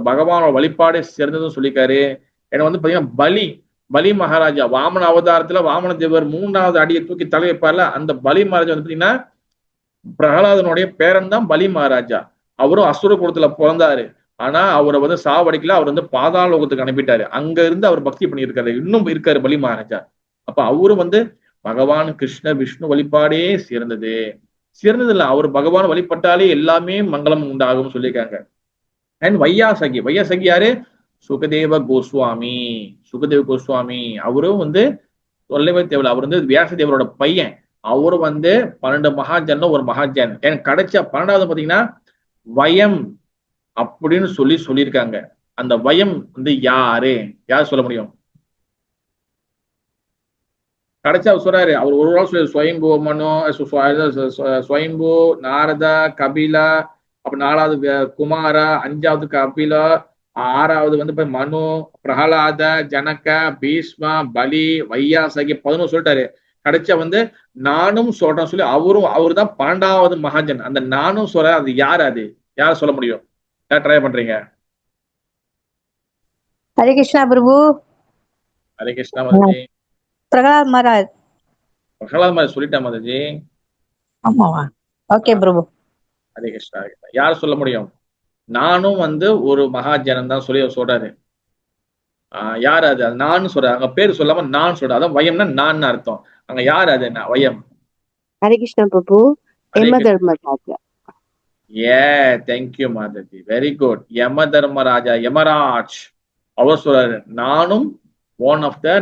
பகவானோட வழிபாடே சிறந்ததுன்னு சொல்லியிருக்காரு. ஏன்னா வந்து பாத்தீங்கன்னா பலி மகாராஜா வாமன அவதாரத்துல வாமன தேவர் 3வது அடியை தூக்கி தலை வைப்பார்ல, அந்த பலி மகாராஜா வந்து பாத்தீங்கன்னா பிரகலாதனுடைய பேரன் தான் பலி மகாராஜா. அவரும் அசுர குலத்துல பிறந்தாரு. ஆனா அவரை வந்து சாவடிக்கல, அவர் வந்து பாதாள லோகத்துக்கு அனுப்பிட்டாரு. அங்க இருந்து அவர் பக்தி பண்ணியிருக்காரு, இன்னும் இருக்காரு பலி மகாராஜா. அப்ப அவரும் வந்து பகவான் கிருஷ்ண விஷ்ணு வழிபாடே சிறந்தது. சிறந்தது இல்ல, அவர் பகவான் வழிபட்டாலே எல்லாமே மங்களம் உண்டாகும் சொல்லியிருக்காங்க. அண்ட் வையாசகி, வையாசகி யாரு? சுகதேவ கோஸ்வாமி. சுகதேவ கோஸ்வாமி அவரும் வந்து சொல்லவே தேவையில்ல, அவர் வந்து வியாசதேவரோட பையன். அவரும் வந்து 12 மகாஜன்ல ஒரு மகாஜன். எனக்கு கிடைச்ச 12வது பாத்தீங்கன்னா வயம் அப்படின்னு சொல்லியிருக்காங்க. அந்த வயம் வந்து யாரு? யார் சொல்ல முடியும்? கிடைச்சா அவர் சொல்றாரு, அவர் ஒரு நாள் சொல்லி ஸ்வயம்பு மனு, ஸ்வயம்பு, நாரதா, கபிலா, அப்ப 4வது குமாரா, 5வது கபிலா, 6வது வந்து மனு, பிரகலாத, ஜனக, பீஷ்மா, பலி, வையாசகி 11 சொல்லிட்டாரு. கிடைச்சா வந்து நானும் சொல்றேன் சொல்லி அவரு தான் 12வது மகாஜன். அந்த நானும் சொல்ற அது யார்? அது யார் சொல்ல முடியும்? யார் ட்ரை பண்றீங்க? हरे कृष्णा प्रभु। ஹரே கிருஷ்ணா மாதாஜி. प्रहलाद महाराज। பிரகலாத் மாதிரி சொல்லிட்டேன் மாதாஜி. ஆமாவா? ஓகே பிரபு। ஹரே கிருஷ்ணா. யார் சொல்ல முடியும்? நானும் வந்து ஒரு மகாஜனன் தான் சொல்லி அவர் சொல்றாரு. யார் அது? நான் சொல்றேன், அங்க பேர் சொல்லாம நான் சொல்றேன். அதான் வயம்னா நான் அர்த்தம். அங்க யார் அது? என்ன வயம்? ஹரே கிருஷ்ணா பிரபு, ஹரே யம கிருஷ்ணா. தர்மராஜா. ஏ, தேங்க்யூ மாதாஜி, வெரி குட். யம தர்மராஜா, யமராஜ் அவர் சொல்றாரு, நானும்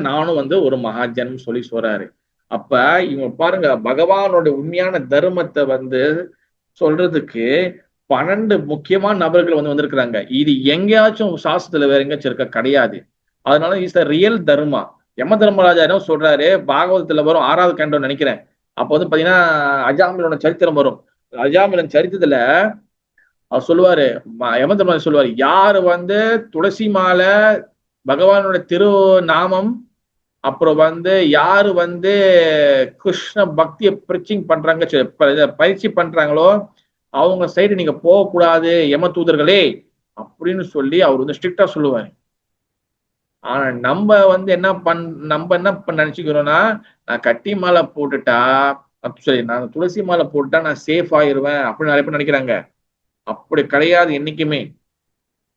நானும் வந்து ஒரு மகாஜன் சொல்லி சொல்றாரு. அப்ப இவங்க பாருங்க, பகவானோட உண்மையான தர்மத்தை வந்து சொல்றதுக்கு 12 முக்கியமான நபர்கள் வந்து வந்திருக்கிறாங்க. இது எங்கேயாச்சும் சாஸ்திரத்துல வேற எங்கேயாச்சும் இருக்க? கிடையாது. அதனால இஸ் த ரியல் தர்மா. யம தர்மராஜா என்ன சொல்றாரு? பாகவதத்துல வரும் 6வது கண்டம் நினைக்கிறேன். அப்ப வந்து பாத்தீங்கன்னா அஜாமிலோட சரித்திரம் வரும். அஜாமிலன் சரித்திரத்துல அவர் சொல்லுவாரு, யம தர்மராஜா சொல்லுவாரு, யாரு வந்து துளசி மாலை, பகவானோட திரு நாமம், அப்புறம் வந்து யாரு வந்து கிருஷ்ண பக்தியை பிரச்சிங் பண்றாங்க, பயிற்சி பண்றாங்களோ அவங்க சைடு நீங்க போகக்கூடாது யம தூதர்களே அப்படின்னு சொல்லி அவர் வந்து ஸ்ட்ரிக்டா சொல்லுவாரு. ஆனா நம்ம என்ன நினைச்சுக்கிறோம்னா, நான் கட்டி மாலை போட்டுட்டா, சரி நான் துளசி மாலை போட்டுட்டா நான் சேஃப் ஆயிருவேன் அப்படின்னு நிறைய பேர் நினைக்கிறாங்க. அப்படி கிடையாது என்னைக்குமே.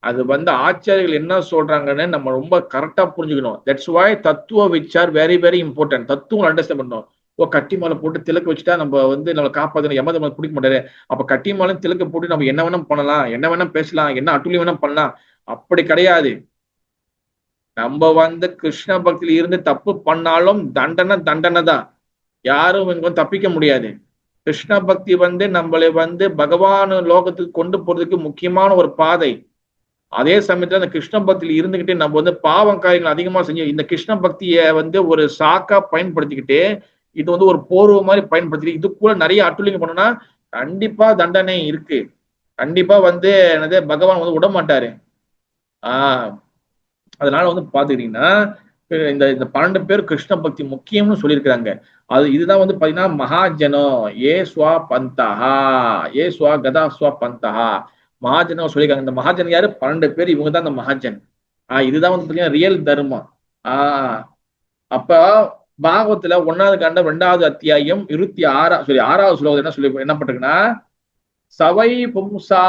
அது வந்து ஆச்சாரியர்கள் என்ன சொல்றாங்கன்னு நம்ம ரொம்ப கரெக்டா புரிஞ்சுக்கணும். தட்ஸ் வை தத்துவ which are very very important. தத்துவம் அண்டர்ஸ்டாண்ட் பண்ணணும். கட்டி மாலை போட்டு திலக்கு வச்சுட்டா நம்ம வந்து நம்ம காப்பாற்றணும், யமதர்ம பிடிக்க மாட்டாரு. அப்ப கட்டி மாலை திலக்கு போட்டு நம்ம என்ன வேணா பண்ணலாம், என்ன வேணா பேசலாம், என்ன அட்டுலி வேணா பண்ணலாம். அப்படி கிடையாது. நம்ம வந்து கிருஷ்ண பக்தியில இருந்து தப்பு பண்ணாலும் தண்டனை தான். யாரும் இங்க தப்பிக்க முடியாது. கிருஷ்ண பக்தி வந்து நம்மளை வந்து பகவான் லோகத்துக்கு கொண்டு போறதுக்கு முக்கியமான ஒரு பாதை. அதே சமயத்துல அந்த கிருஷ்ண பக்தியில இருந்துகிட்டு நம்ம வந்து பாவம் காரியங்கள் அதிகமா செஞ்சு இந்த கிருஷ்ண பக்தியை வந்து ஒரு சாக்கா பயன்படுத்திக்கிட்டு, இது வந்து ஒரு போர்வ மாதிரி பயன்படுத்திக்கிட்டு இது கூட நிறைய அட்டுலிங்க பண்ணோம்னா கண்டிப்பா தண்டனை இருக்கு. கண்டிப்பா வந்து என்னது பகவான் வந்து விட மாட்டாரு. அதனால வந்து பாத்துக்கிட்டீங்கன்னா இந்த 12 பேர் கிருஷ்ண பக்தி முக்கியம்னு சொல்லியிருக்கிறாங்க. இதுதான் வந்து பாத்தீங்கன்னா மகாஜனோ ஏ ஸ்வா பந்தஹா, ஏ ஸ்வா கதா ஸ்வா பந்தஹா, மகாஜனம் சொல்லியிருக்காங்க. இந்த மகாஜன் யாரு? 12 பேர், இவங்க தான் இந்த மகாஜன். இதுதான் வந்து பாத்தீங்கன்னா ரியல் தர்மம். அப்ப பாகவத்துல 1வது கண்டம் 2வது அத்தியாயம் 6வது ஸ்லோகம் என்ன பண்றதுன்னா, சவை பும்சா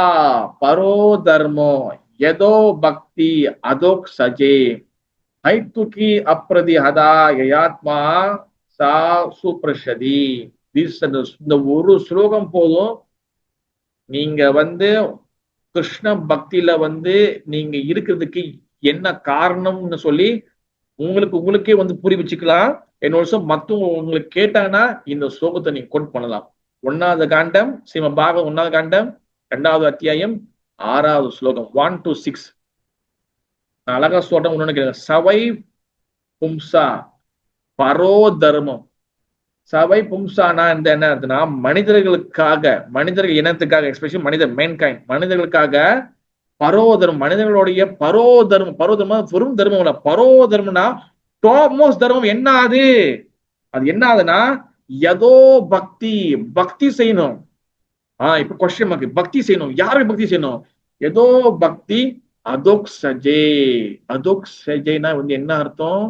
பரோ தர்மோ யதோ பக்தி அதோக் சஜே ஹைத்துகி அப்ரதி ஹதா யயாத்மா சா சுப்ரஷதி. இந்த ஒரு ஸ்லோகம் போதும், நீங்க வந்து கிருஷ்ண பக்தியில வந்து நீங்க இருக்கிறதுக்கு என்ன காரணம்னு சொல்லி உங்களுக்கே வந்து புரி வச்சுக்கலாம். என்ன மத்தவங்க உங்களுக்கு கேட்டாங்கன்னா இந்த ஸ்லோகத்தை நீங்க கோட் பண்ணலாம். 1வது காண்டம் ஸ்ரீம பாகவத் 1வது காண்டம் 2வது அத்தியாயம் 6வது ஸ்லோகம் 1 to 6. நான் அழகா சொல்றேன். ஒண்ணு சவை பும்சா பரோ தர்மம். சவை பும்சானா என்ன அர்த்தம்னா, மனிதர்கள் இனத்துக்காக, எஸ்பெஷலி மனிதர்களுக்காக பரோதர்மம், மனிதர்களுடைய பரோதர்மம் வெறும் தர்மம் இல்ல. பரோதர்மம்னா டாப் மோஸ்ட் தர்மம். என்ன அது என்ன ஆகுதுன்னா, யதோ பக்தி செய்யணும். இப்ப கொஸ்டின் மார்க். பக்தி செய்யணும். யாருக்கு பக்தி செய்யணும்? ஏதோ பக்தி அதோக் சஜேனா வந்து என்ன அர்த்தம்?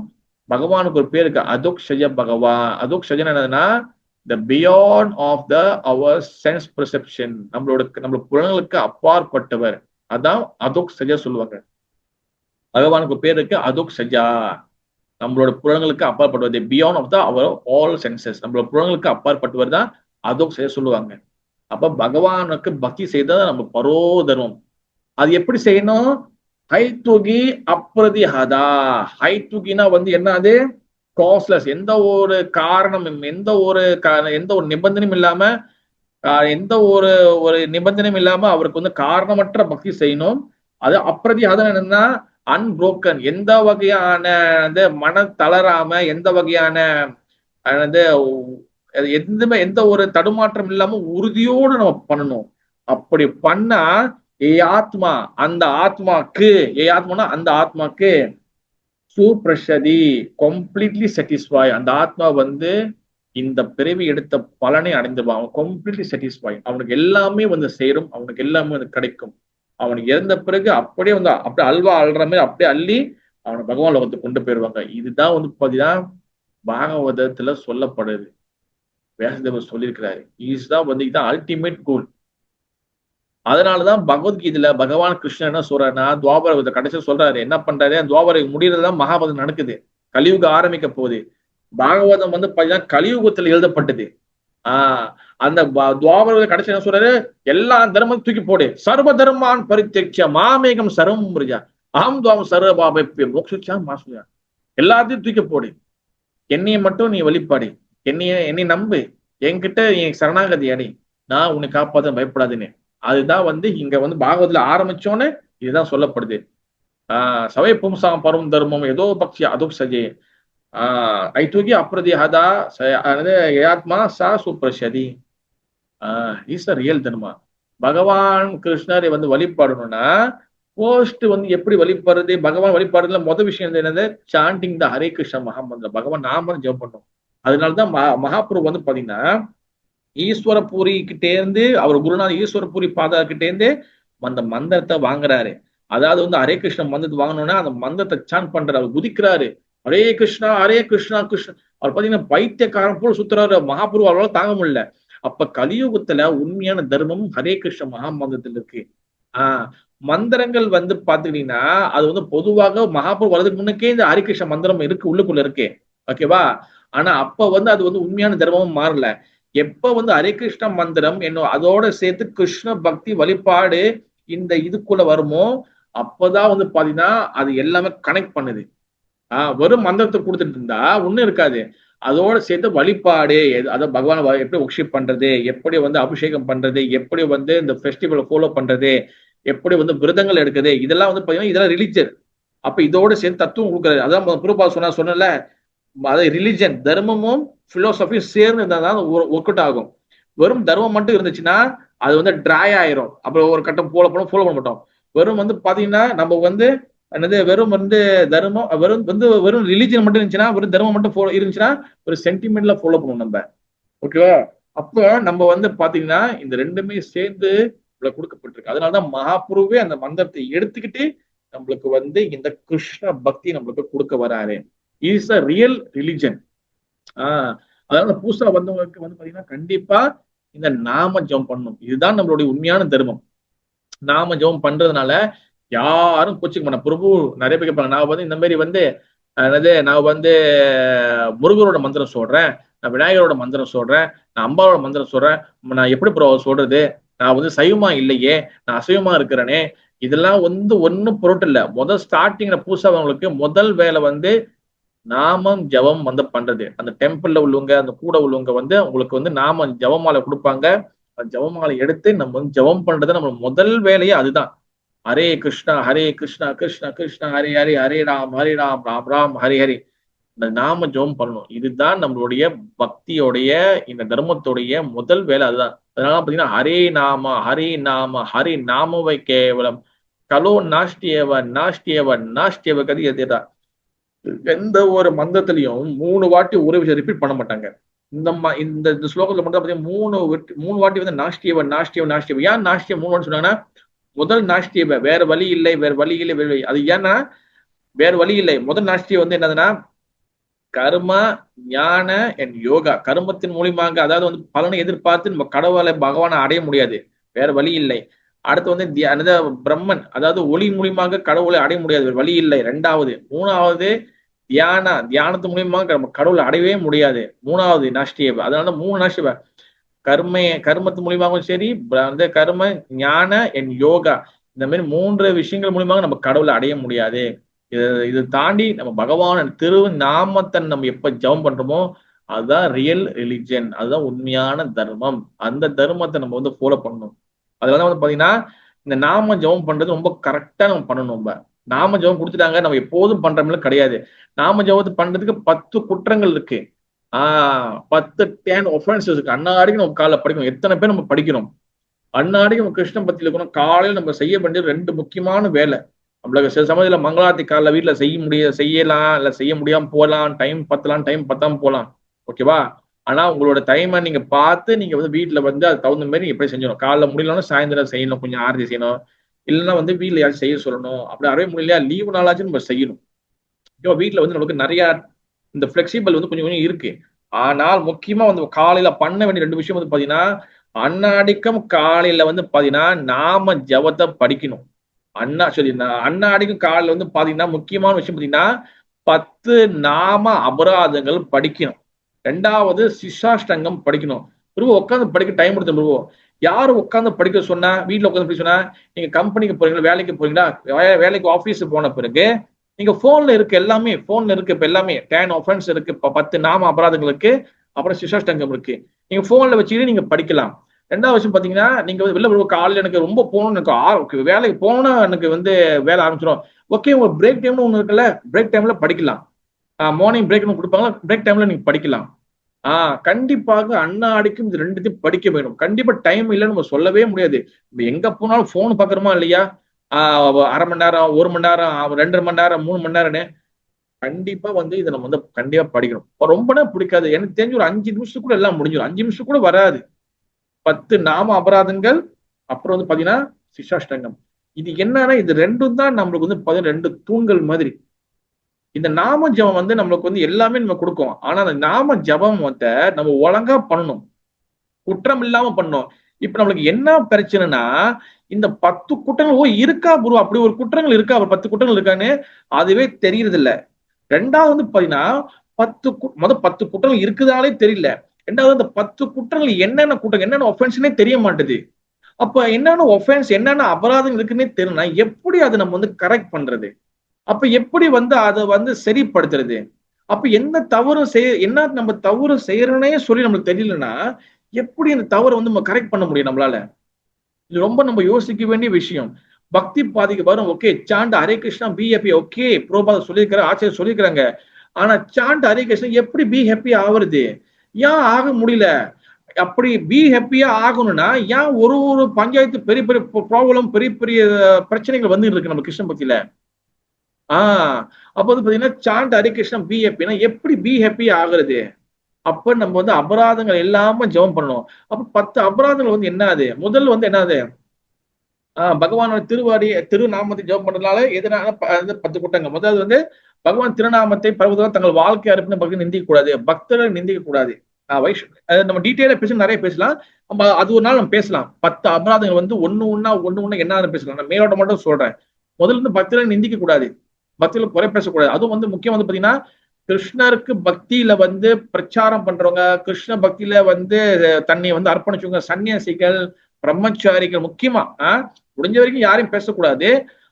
பகவானுக்கு ஒரு பேர் இருக்கு, அதோக் சஜ பகவான். அதோக் சஜன் என்னதுன்னா the beyond of the our sense perception, நம்மளோட புலன்களுக்கு அப்பாற்பட்டவர். அதான் அதோக் சஜா சொல்லுவாங்க. பகவானுக்கு பேர் இருக்கு அதோக் சஜா, நம்மளோட புலன்களுக்கு அப்பாற்பட்டவர். Beyond of the our all senses, நம்மளோட புலன்களுக்கு அப்பாற்பட்டவர் தான் அதோக் சஜா சொல்லுவாங்க. அப்ப பகவானுக்கு பக்தி செய்தா நம்ம பரோ தர்மம். அது எப்படி செய்யணும்? ஹைத்துகி அப்ரதிஹதா. ஹைத்துகினா என்ன? அது காஸ்லெஸ், எந்த ஒரு காரணமும் எந்த ஒரு நிபந்தனையும் இல்லாம, எந்த ஒரு ஒரு நிபந்தனையும் இல்லாம அவருக்கு காரணமற்ற பக்தி செய்யணும். அது அப்ரதிஹதம் என்னன்னா அன்புரோக்கன், எந்த வகையான மன தளராம, எந்த வகையான எந்த ஒரு தடுமாற்றம் இல்லாம உறுதியோடு நம்ம பண்ணணும். அப்படி பண்ணா ஏ ஆத்மா, அந்த ஆத்மாக்கு, அந்த ஆத்மாக்கு சுப்ரஷதி, கம்ப்ளீட்லி சாட்டிஸ்ஃபை, அந்த ஆத்மா இந்த பிறவி எடுத்த பலனை அடைந்துவான். அவன் கம்ப்ளீட்லி சாட்டிஸ்ஃபை, அவனுக்கு எல்லாமே சேரும், அவனுக்கு எல்லாமே கிடைக்கும். அவனுக்கு இறந்த பிறகு அப்படியே அப்படியே அல்வா அல்ற மாதிரி அப்படியே அள்ளி அவனை பகவான் லோகத்துக்கு கொண்டு போயிருவாங்க. இதுதான் பாத்தீங்கன்னா பாகவதத்துல சொல்லப்படுது. வேசதேவர் சொல்லியிருக்கிறாரு. இதுதான் அல்டிமேட் கோல். அதனாலதான் பகவத்கீதையில பகவான் கிருஷ்ணன் என்ன சொல்றாருன்னா, துவாபர கடைசியா சொல்றாரு, என்ன பண்றாரு, துவாபரை முடியறதுதான் மகாபாரதம் நடக்குது, கலியுகம் ஆரம்பிக்க போகுது. பாகவதம் பாத்தீங்கன்னா கலியுகத்துல எழுதப்பட்டது. அந்த துவாபர கடைசி என்ன சொல்றாரு, எல்லா தர்மத்தையும் தூக்கி போடு, சர்வ தர்மான் பரித்யக்ஷ மாமேகம் சர்வம் மிருஜா அகம் துவாம் சர்வ பாபே மோக்ஷா மாசுயா. எல்லாத்தையும் தூக்கி போடு, என்னைய மட்டும் நீ வழிபாடு, என்னை நம்பு, என்கிட்ட நீ சரணாகதி அடை, நான் உன்னை காப்பாத பயப்படாதுன்னு. அதுதான் இங்க பாகவத்துல ஆரம்பிச்சோன்னு இதுதான் சொல்லப்படுது. சவை பும்சாம் பரம் தர்மம் ஏதோ பக்ஷி அதோ சஜே ஐதூகி அப்ரதிஹதா ஆத்மா சா சுப்ரஷதி. இஸ் ரியல் தர்மா. பகவான் கிருஷ்ணரை வழிபாடணும்னா போஸ்ட் எப்படி வழிபடுறது, பகவான் வழிபாடுறதுல முதல் விஷயம் என்னது, சாண்டிங் த ஹரே கிருஷ்ண மகாமந்திரம், பகவான் நாம ஜெபம் பண்ணும். அதனாலதான் மகாபுரு பாத்தீங்கன்னா ஈஸ்வரபூரி கிட்டே இருந்து, அவர் குருநாத் ஈஸ்வரபூரி பாதா கிட்டே இருந்து அந்த மந்திரத்தை வாங்குறாரு. அதாவது ஹரே கிருஷ்ண மந்திரத்தை வாங்கணும்னா அந்த மந்திரத்தை சான் பண்றாரு, அவர் குதிக்கிறாரு, ஹரே கிருஷ்ணா கிருஷ்ணா. அவர் பாத்தீங்கன்னா பைத்தியக்காரன் போல சுத்துறாரு. மகாபுரு அவரால் தாங்க முடியல. அப்ப கலியுகத்துல உண்மையான தர்மம் ஹரே கிருஷ்ண மகாமந்திரத்துல இருக்கு. மந்திரங்கள் பாத்துக்கிட்டீங்கன்னா அது பொதுவாக மகாபுரு வரதுக்கு முன்னுக்கே இந்த ஹரே கிருஷ்ண மந்திரம் இருக்கு, உள்ளுக்குள்ள இருக்கு. ஓகேவா? ஆனா அப்ப அது உண்மையான தர்மமும் மாறல. எப்ப ஹரே கிருஷ்ண மந்திரம் அதோட சேர்த்து கிருஷ்ண பக்தி வழிபாடு இதுக்குள்ள வருமோ அப்பதான் பாத்தீங்கன்னா அது எல்லாமே கனெக்ட் பண்ணுது. வெறும் மந்திரத்தை கொடுத்துட்டு இருந்தா ஒண்ணும் இருக்காது. அதோட சேர்த்து வழிபாடு, அதை பகவான் எப்படி ஒர்ஷிப் பண்றது, எப்படி அபிஷேகம் பண்றது, எப்படி இந்த ஃபெஸ்டிவலை ஃபாலோ பண்றது, எப்படி விரதங்கள் எடுக்குது, இதெல்லாம் பாத்தீங்கன்னா இதெல்லாம் ரிலிஜன். அப்ப இதோட சேர்த்து தத்துவம் கொடுக்குறது. அதான் பிரபா சொன்னல, அதாவது ரிலிஜன் தர்மமும் பிலோசபியும் சேர்ந்து இருந்தால் ஒர்க் அவுட் ஆகும். வெறும் தர்மம் மட்டும் இருந்துச்சுன்னா அது ட்ரை ஆயிரும். அப்புறம் ஒரு கட்டம் ஃபாலோ பண்ண மாட்டோம். வெறும் பாத்தீங்கன்னா நம்ம என்னது வெறும் தர்மம் வெறும் ரிலிஜன் மட்டும் இருந்துச்சுன்னா, வெறும் தர்மம் மட்டும் இருந்துச்சுன்னா ஒரு சென்டிமெண்ட்ல ஃபாலோ பண்ணுவோம் நம்ம. ஓகேவா? அப்ப நம்ம பாத்தீங்கன்னா இந்த ரெண்டுமே சேர்ந்து கொடுக்கப்பட்டிருக்கு. அதனாலதான் மகாபுருவே அந்த மந்திரத்தை எடுத்துக்கிட்டு நம்மளுக்கு இந்த கிருஷ்ண பக்தி நம்மளுக்கு கொடுக்க வராரு. Is a real religion. அதாவது பூசா வந்தவங்களுக்கு பாத்தீங்கன்னா கண்டிப்பா இந்த நாம ஜெபம் பண்ணணும். இதுதான் நம்மளுடைய உண்மையான தர்மம். நாம ஜெபம் பண்றதுனால யாரும் கோச்சிக்க மாட்டோம். பிரபு நிறைய பேர் கேட்பாங்க, நான் இந்த மாதிரி நான் முருகரோட மந்திரம் சொல்றேன், நான் விநாயகரோட மந்திரம் சொல்றேன், நான் அம்பாவோட மந்திரம் சொல்றேன், நான் எப்படி சொல்றது, நான் சைவமா இல்லையே, நான் அசைவமா இருக்கிறேனே, இதெல்லாம் ஒன்னும் பொருட்டு இல்ல. முதல் ஸ்டார்டிங்ல பூசாவங்களுக்கு முதல் வேலை நாமம் ஜபம் பண்றது. அந்த டெம்பிள்ல உள்ளவங்க, அந்த கூட உள்ளவங்க உங்களுக்கு நாம ஜபமாலை கொடுப்பாங்க. அந்த ஜபமாலை எடுத்து நம்ம ஜபம் பண்றது நம்ம முதல் வேலையே அதுதான். ஹரே கிருஷ்ணா கிருஷ்ணா கிருஷ்ணா ஹரே ஹரே, ஹரே ராம் ராம் ராம் ஹரி ஹரி. இந்த நாம ஜபம் பண்ணணும். இதுதான் நம்மளுடைய பக்தியோடைய இந்த தர்மத்துடைய முதல் வேலை அதுதான். அதனால பாத்தீங்கன்னா ஹரே நாம ஹரி நாமவை கேவலம் கலோ நாஷ்டியவ கதி எதிர்தான். எந்த ஒரு மந்திரத்திலையும் 3 வாட்டி ஒரே விஷயம் ரிப்பீட் பண்ண மாட்டாங்க. இந்த ஸ்லோகத்துல மட்டும் பாத்தீங்கன்னா 3 வாட்டி நாஷ்டியவ. ஏன் நாஷ்டியம் 3 வாட்டி சொன்னாங்கன்னா, முதல் நாஷ்டியவ வேற வழி இல்லை. அது ஏன்னா வேற வழி இல்லை. முதல் நாஷ்டியம் என்னதுன்னா கர்ம ஞான அண்ட் யோகா. கர்மத்தின் மூலியமாக, அதாவது வந்து பலனை எதிர்பார்த்து நம்ம கடவுளை பகவானை அடைய முடியாது, வேற வழி இல்லை. அடுத்து வந்து பிரம்மன், அதாவது ஒளி மூலியமாக கடவுளை அடைய முடியாது, வேற வழி இல்லை. ரெண்டாவது. மூணாவது தியானத்து மூலியமாக நம்ம கடவுளை அடையவே முடியாது. மூணாவது நஷ்டிய. அதனால 3 நஷ்டிய கர்மத்து மூலியமாகவும் சரி, அந்த கர்ம ஞான அண்ட் யோகா, இந்த மாதிரி 3 விஷயங்கள் மூலியமாக நம்ம கடவுளை அடைய முடியாது. இது தாண்டி நம்ம பகவான் திரு நாமத்தை நம்ம எப்ப ஜெபம் பண்றோமோ அதுதான் ரியல் ரிலிஜன், அதுதான் உண்மையான தர்மம். அந்த தர்மத்தை நம்ம வந்து ஃபாலோ பண்ணணும். அதுல வந்து பாத்தீங்கன்னா இந்த நாம ஜெபம் பண்றது ரொம்ப கரெக்டா நம்ம பண்ணணும். நம்ம நாம ஜெபம் கொடுத்துட்டாங்க, நம்ம எப்போதும் பண்றோம்ல கிடையாது. நாம ஜெபத்தை பண்றதுக்கு 10 குற்றங்கள் இருக்கு. 10 ஒஃபென்சஸ் இருக்கு. அன்னாடிக்கு நம்ம காலைல படிக்கணும். எத்தனை பேர் நம்ம படிக்கிறோம்? அன்னாடிக்கு நம்ம கிருஷ்ண பக்தியில இருக்கணும். காலையில நம்ம செய்ய வேண்டியது 2 முக்கியமான வேலை. நம்மளுக்கு சில சமயத்துல மங்களாத்தி காலைல வீட்டுல செய்யலாம், இல்ல செய்ய முடியாம போகலாம், டைம் பத்தாம போகலாம், ஓகேவா? ஆனா உங்களோட டைமை நீங்க பார்த்து நீங்க வந்து வீட்டுல வந்து அது தகுந்த மாதிரி நீங்க எப்படி செஞ்சிடணும். காலைல முடியலன்னா சாயந்தரம் செய்யணும், கொஞ்சம் ஆரத்தி செய்யணும், இல்லைன்னா வந்து வீட்டுல யாரும் செய்ய சொல்லணும். அப்படி அறவே முடியலையா லீவு நாளாச்சும் நம்ம செய்யணும். ஓகேவா? வீட்டுல வந்து நமக்கு நிறைய இந்த பிளெக்சிபிள் வந்து கொஞ்சம் கொஞ்சம் இருக்கு. ஆனால் முக்கியமா வந்து காலையில பண்ண வேண்டிய 2 விஷயம் வந்து பாத்தீங்கன்னா, அன்னாடிக்கும் காலையில வந்து பாத்தீங்கன்னா நாம ஜபத்தை படிக்கணும். அன்னாடிக்கும் காலையில வந்து பாத்தீங்கன்னா முக்கியமான விஷயம் பாத்தீங்கன்னா 10 நாம அபராதங்கள் படிக்கணும். 2வது சிஷாஷ்டங்கம் படிக்கணும். உட்காந்து படிக்க டைம் எடுத்த பிரபு. யாரு உட்காந்து படிக்க சொன்னா? வீட்டுல உட்காந்து படிக்க சொன்னா? நீங்க கம்பெனிக்கு போறீங்களா, வேலைக்கு போறீங்களா, வேலைக்கு ஆபீஸ் போன பிறகு நீங்க போன்ல இருக்கு, எல்லாமே போன்ல இருக்கு. இப்ப எல்லாமே 10 ஒஃபென்ஸ் இருக்கு, 10 நாம அபராதங்கள் இருக்கு, அப்புறம் சிஷாஷ்டங்கம் இருக்கு. நீங்க போன்ல வச்சுக்கிட்டு நீங்க படிக்கலாம். 2வது விஷயம் பாத்தீங்கன்னா, நீங்க வெளில காலையில எனக்கு ரொம்ப போகணும்னு எனக்கு வேலைக்கு போனா எனக்கு வந்து வேலை ஆரம்பிச்சிடும். ஓகே, உங்க பிரேக் டைம்னு ஒண்ணு இருக்குல்ல, பிரேக் டைம்ல படிக்கலாம். மார்னிங் பிரேக் கொடுப்பாங்க, பிரேக் டைம்ல நீங்க படிக்கலாம். கண்டிப்பாக அன்னாடிக்கும் இது 2த்தையும் படிக்க வேணும். கண்டிப்பா டைம் இல்லைன்னு நம்ம சொல்லவே முடியாது. எங்க போனாலும் போன் பாக்குறோமா இல்லையா? 1/2 மணி நேரம், 1 மணி நேரம், 2 மணி நேரம், 3 மணி நேரம்னு கண்டிப்பா வந்து இதை நம்ம வந்து கண்டிப்பா படிக்கணும். ரொம்ப நேரம் பிடிக்காது, எனக்கு தெரிஞ்சு ஒரு 5 நிமிஷம் கூட எல்லாம் முடிஞ்சிடும். 5 நிமிஷம் கூட வராது. 10 நாம அபராதங்கள், அப்புறம் வந்து பாத்தீங்கன்னா சிஷாஷ்டங்கம். இது என்னன்னா இது 2ம் தான் நம்மளுக்கு வந்து 2 தூண்கள் மாதிரி. இந்த நாம ஜபம் வந்து நம்மளுக்கு வந்து எல்லாமே நம்ம கொடுக்கும். ஆனா அந்த நாம ஜபம் வந்து நம்ம ஒழுங்கா பண்ணணும், குற்றம் இல்லாம பண்ணணும். இப்ப நம்மளுக்கு என்ன பிரச்சனைனா, இந்த 10 குற்றங்கள் இருக்கா குரு, அப்படி ஒரு குற்றங்கள் இருக்கா, ஒரு 10 குற்றங்கள் இருக்கான்னு அதுவே தெரியறது இல்ல. 2வது வந்து பாத்தீங்கன்னா 10 குற்றங்கள் இருக்குதாலே தெரியல. 2வது அந்த 10 குற்றங்கள் என்னென்ன குற்றம், என்னென்ன ஒஃபென்ஸ்னே தெரிய மாட்டேது. அப்ப என்னென்ன ஒஃபென்ஸ், என்னென்ன அபராதம் இருக்குன்னே தெரியல, எப்படி அதை நம்ம வந்து கரெக்ட் பண்றது? அப்ப எப்படி வந்து அதை வந்து சரிப்படுத்துறது? அப்ப என்ன நம்ம தவறு செய்யறோன்னே சொல்லி நம்மளுக்கு தெரியலன்னா எப்படி அந்த தவறை வந்து நம்ம கரெக்ட் பண்ண முடியும் நம்மளால? இது ரொம்ப நம்ம யோசிக்க வேண்டிய விஷயம். பக்தி பாதிக்கு வரும். Okay, chant Hare Krishna be happy, okay Prabhupada சொல்லியிருக்கிற, ஆச்சரியம் சொல்லியிருக்கிறாங்க. ஆனா சாண்ட் ஹரே கிருஷ்ணா எப்படி பி ஹாப்பி ஆகுறது? ஏன் ஆக முடியல? அப்படி பி ஹாப்பியா ஆகணும்னா ஏன் ஒரு பஞ்சாயத்து பெரிய பெரிய ப்ராப்ளம், பெரிய பெரிய பிரச்சனைகள் வந்து இருக்கு நம்ம கிருஷ்ண பக்தியில? அப்ப வந்து பாத்தீங்கன்னா சாண்ட் ஹரே கிருஷ்ணா பி ஹாப்பினா எப்படி பி ஹாப்பி ஆகுறது? அப்ப நம்ம வந்து அபராதங்கள் எல்லாம ஜெபம் பண்ணணும். அப்ப 10 அபராதங்கள் வந்து என்னது? முதல்ல வந்து என்னது? பகவானோட திருநாமத்தை ஜெபம் பண்றதுனால எதனால 10 குற்றங்கள். முதல்ல வந்து பகவான் திருநாமத்தை பரவுவதால் தங்கள் வாழ்க்கை அர்ப்பண பக்தி நிந்திக்க கூடாது, பக்தரை நிந்திக்க கூடாது. நம்ம டீட்டெயிலா பேச நிறைய பேசலாம். நம்ம அது ஒரு நாள் நம்ம பேசலாம். 10 அபராதங்கள் வந்து ஒண்ணு ஒண்ணா என்ன பேசலாம். நான் மேலோட்ட மட்டும் சொல்றேன். முதல்ல இருந்து பக்தரை நிந்திக்க கூடாது, பக்தியில குறை பேசக்கூடாது. அதுவும் வந்து முக்கியம் வந்து பாத்தீங்கன்னா கிருஷ்ணருக்கு பக்தியில வந்து பிரச்சாரம் பண்றவங்க, கிருஷ்ண பக்தியில வந்து தன்னை வந்து அர்ப்பணிச்சவங்க, சன்னியாசிகள், பிரம்மச்சாரிகள், முக்கியமா முடிஞ்ச வரைக்கும் யாரையும் பேசக்கூடாது.